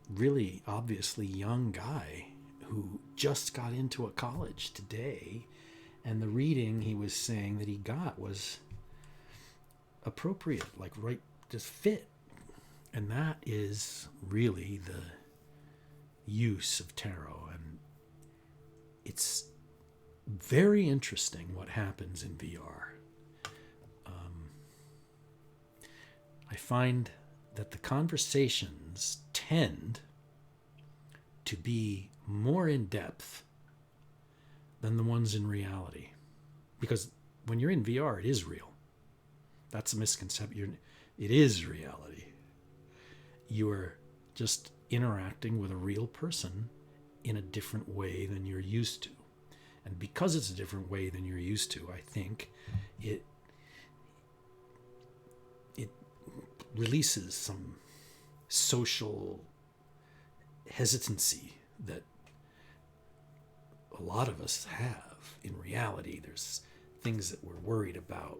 really obviously young guy who just got into a college today, and the reading he was saying that he got was appropriate, like right, just fit. And that is really the use of tarot, and it's very interesting what happens in VR. I find that the conversations tend to be more in depth than the ones in reality, because when you're in VR, it is real. That's a misconception. It is reality. You are just interacting with a real person in a different way than you're used to. And because it's a different way than you're used to, I think it releases some social hesitancy that a lot of us have. In reality, there's things that we're worried about.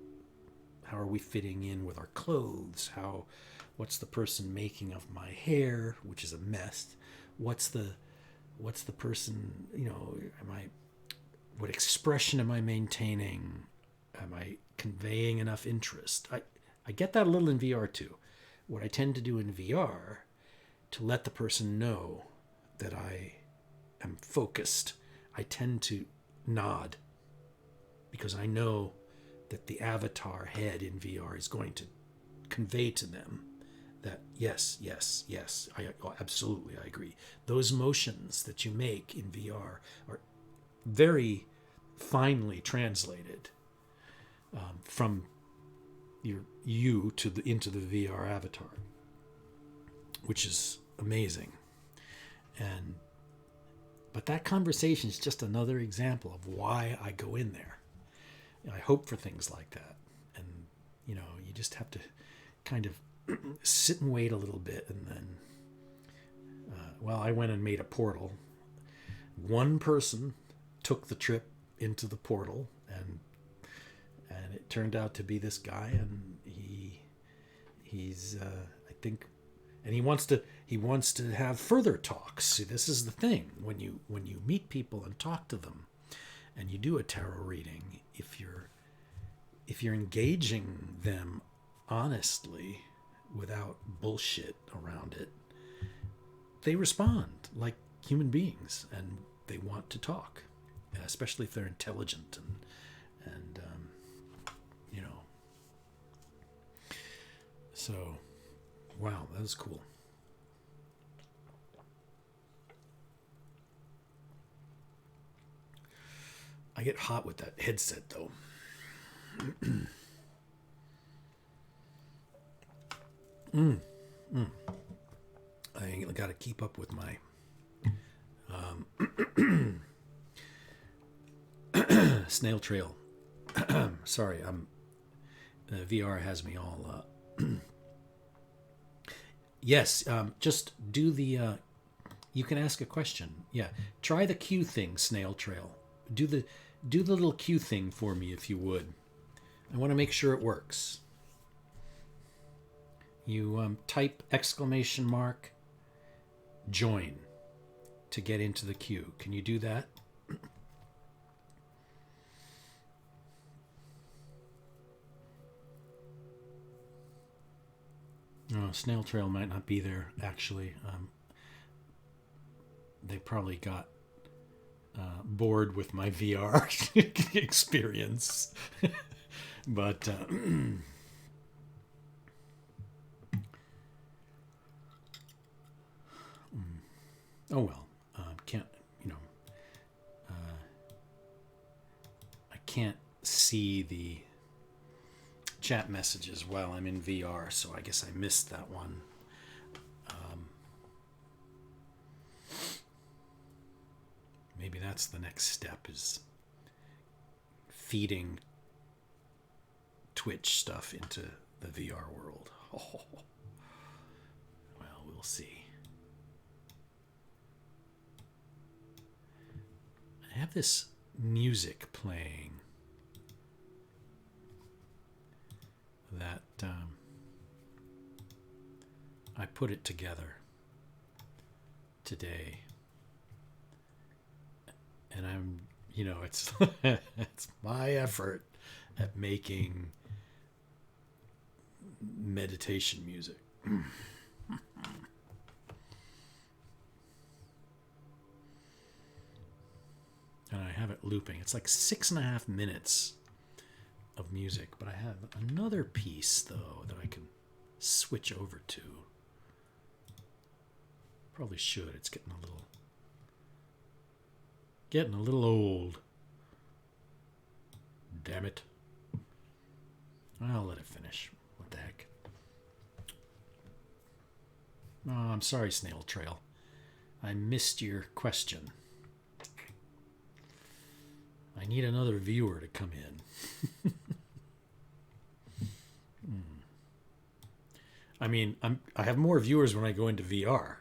How are we fitting in with our clothes? What's the person making of my hair, which is a mess? What's the person, what expression am I maintaining? Am I conveying enough interest? I get that a little in VR too. What I tend to do in VR, to let the person know that I am focused, I tend to nod, because I know that the avatar head in VR is going to convey to them that yes, absolutely, I agree. Those motions that you make in VR are very finely translated from you into the VR avatar, which is amazing. But that conversation is just another example of why I go in there. And I hope for things like that. And, you just have to kind of sit and wait a little bit. And then, I went and made a portal. One person took the trip into the portal, and it turned out to be this guy, and he's I think, and he wants to have further talks. See, this is the thing, when you meet people and talk to them, and you do a tarot reading, if you're engaging them honestly without bullshit around it, they respond like human beings, and they want to talk, especially if they're intelligent and so, wow, that was cool. I get hot with that headset though. I got to keep up with my snail trail. Sorry, VR has me all. Yes, just do the. You can ask a question. Yeah, try the Q thing, snail trail. Do the little Q thing for me if you would. I want to make sure it works. You type !join to get into the queue. Can you do that? Oh, snail trail might not be there actually. They probably got bored with my VR experience, but oh well. Can't I can't see the chat messages while I'm in VR, so I guess I missed that one. Maybe that's the next step, is feeding Twitch stuff into the VR world. Oh. Well, we'll see. I have this music playing that I put it together today. And I'm, it's it's my effort at making meditation music. And I have it looping. It's like 6.5 minutes of music, but I have another piece though that I can switch over to. Probably should. It's getting a little old. Damn it. I'll let it finish. What the heck? Oh, I'm sorry, Snail Trail. I missed your question. I need another viewer to come in. I mean, I have more viewers when I go into VR.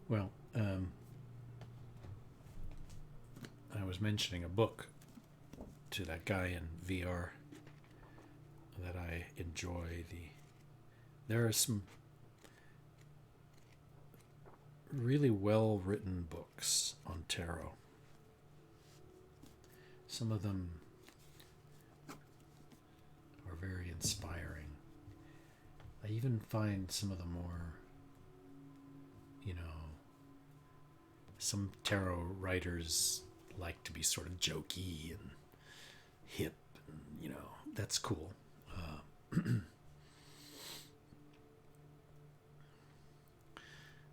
Well, I was mentioning a book to that guy in VR that I enjoy. There are some really well written books on tarot. Some of them are very inspiring. I even find some of the more, some tarot writers like to be sort of jokey and hip, and, that's cool.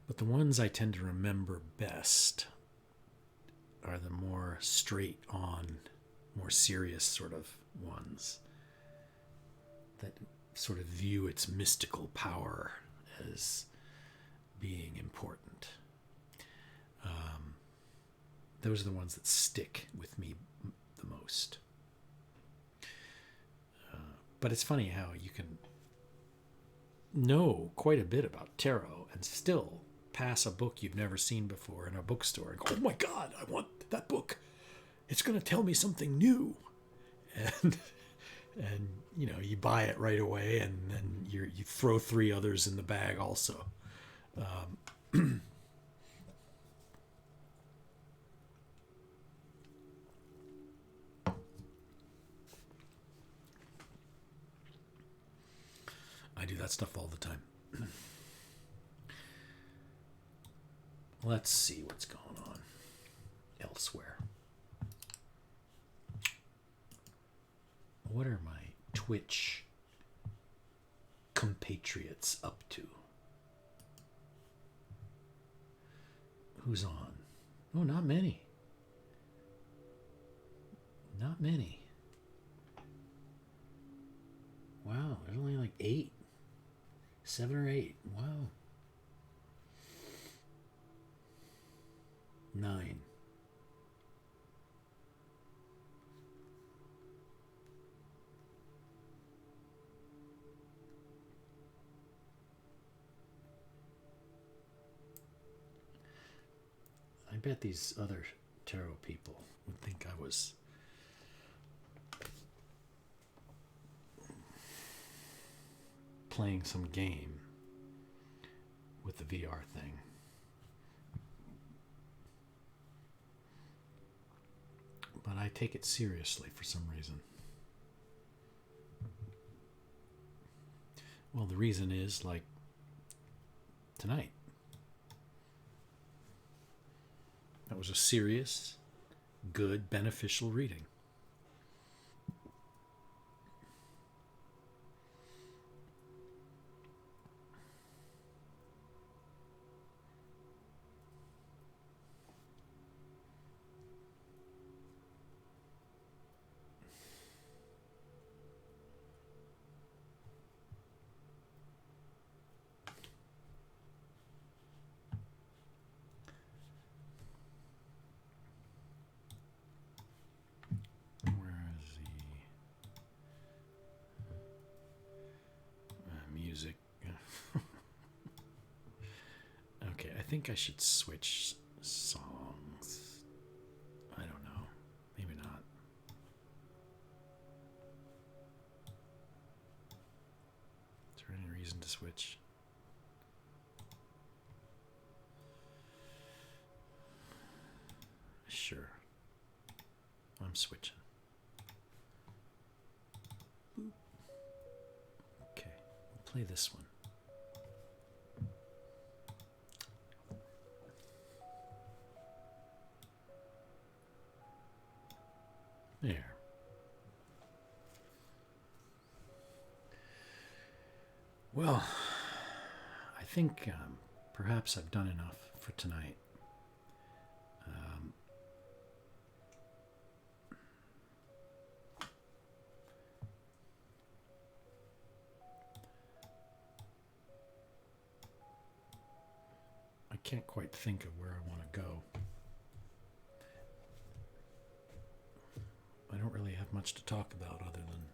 But the ones I tend to remember best are the more straight on, more serious sort of ones that sort of view its mystical power as being important. Those are the ones that stick with me the most. But it's funny how you can know quite a bit about tarot and still pass a book you've never seen before in a bookstore and go, oh my God, I want that book. It's going to tell me something new. And you buy it right away, and then you throw 3 others in the bag also. I do that stuff all the time. Let's see what's going on elsewhere. What are my Twitch compatriots up to? Who's on? Oh, not many. Not many. Wow, there's only like 8. 7 or 8. Wow. 9. I bet these other tarot people would think I was playing some game with the VR thing. But I take it seriously for some reason. Well, the reason is, like, tonight. That was a serious, good, beneficial reading. Music. Okay, I think I should switch songs. I don't know. Maybe not. Is there any reason to switch? Sure. I'm switching. Boop. Okay, we'll play this one. There. Well, I think perhaps I've done enough for tonight. I can't quite think of where I want to go. I don't really have much to talk about other than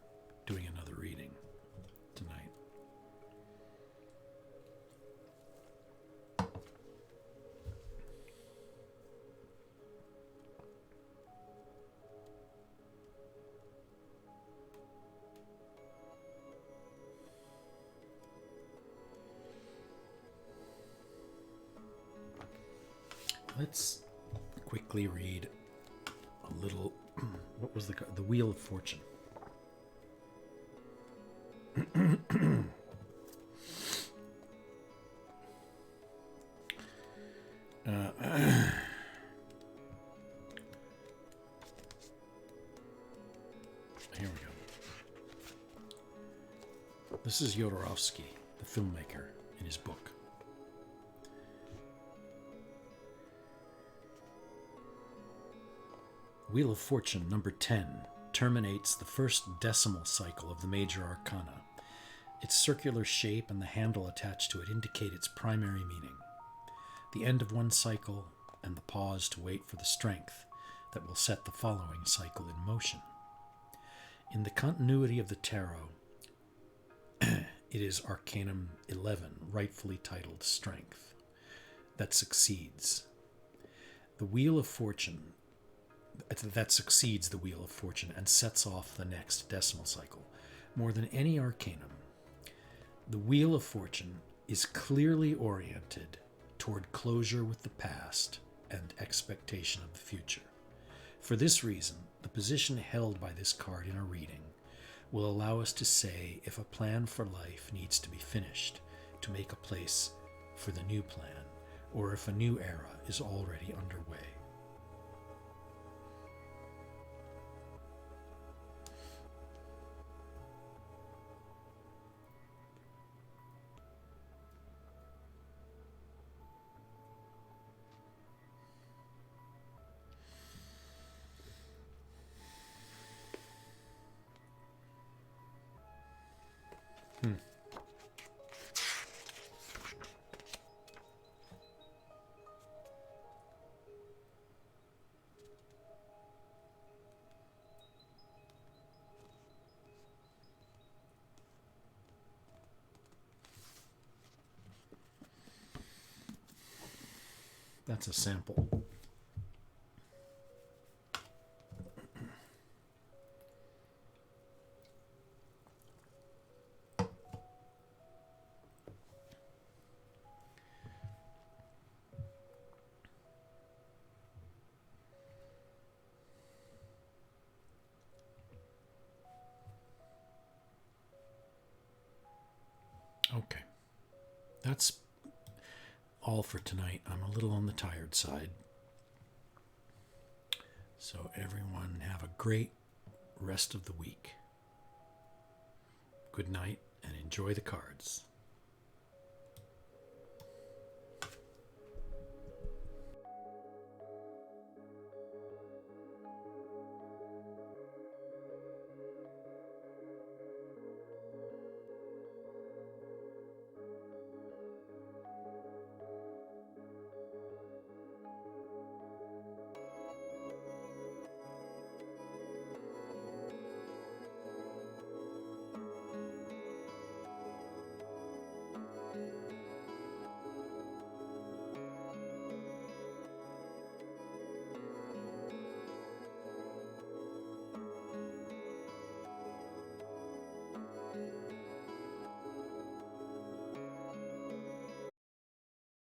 doing another reading tonight. Let's quickly read a little. What was the Wheel of Fortune? Here we go. This is Jodorowsky, the filmmaker, in his book. Wheel of Fortune number 10 terminates the first decimal cycle of the major arcana. Its circular shape and the handle attached to it indicate its primary meaning. The end of one cycle and the pause to wait for the strength that will set the following cycle in motion. In the continuity of the tarot, it is Arcanum 11, rightfully titled Strength, that succeeds. The Wheel of Fortune that succeeds the Wheel of Fortune and sets off the next decimal cycle. More than any arcanum, the Wheel of Fortune is clearly oriented toward closure with the past and expectation of the future. For this reason, the position held by this card in a reading will allow us to say if a plan for life needs to be finished to make a place for the new plan, or if a new era is already underway. That's a sample. Okay. That's all for tonight. I'm a little on the tired side. So everyone have a great rest of the week. Good night and enjoy the cards.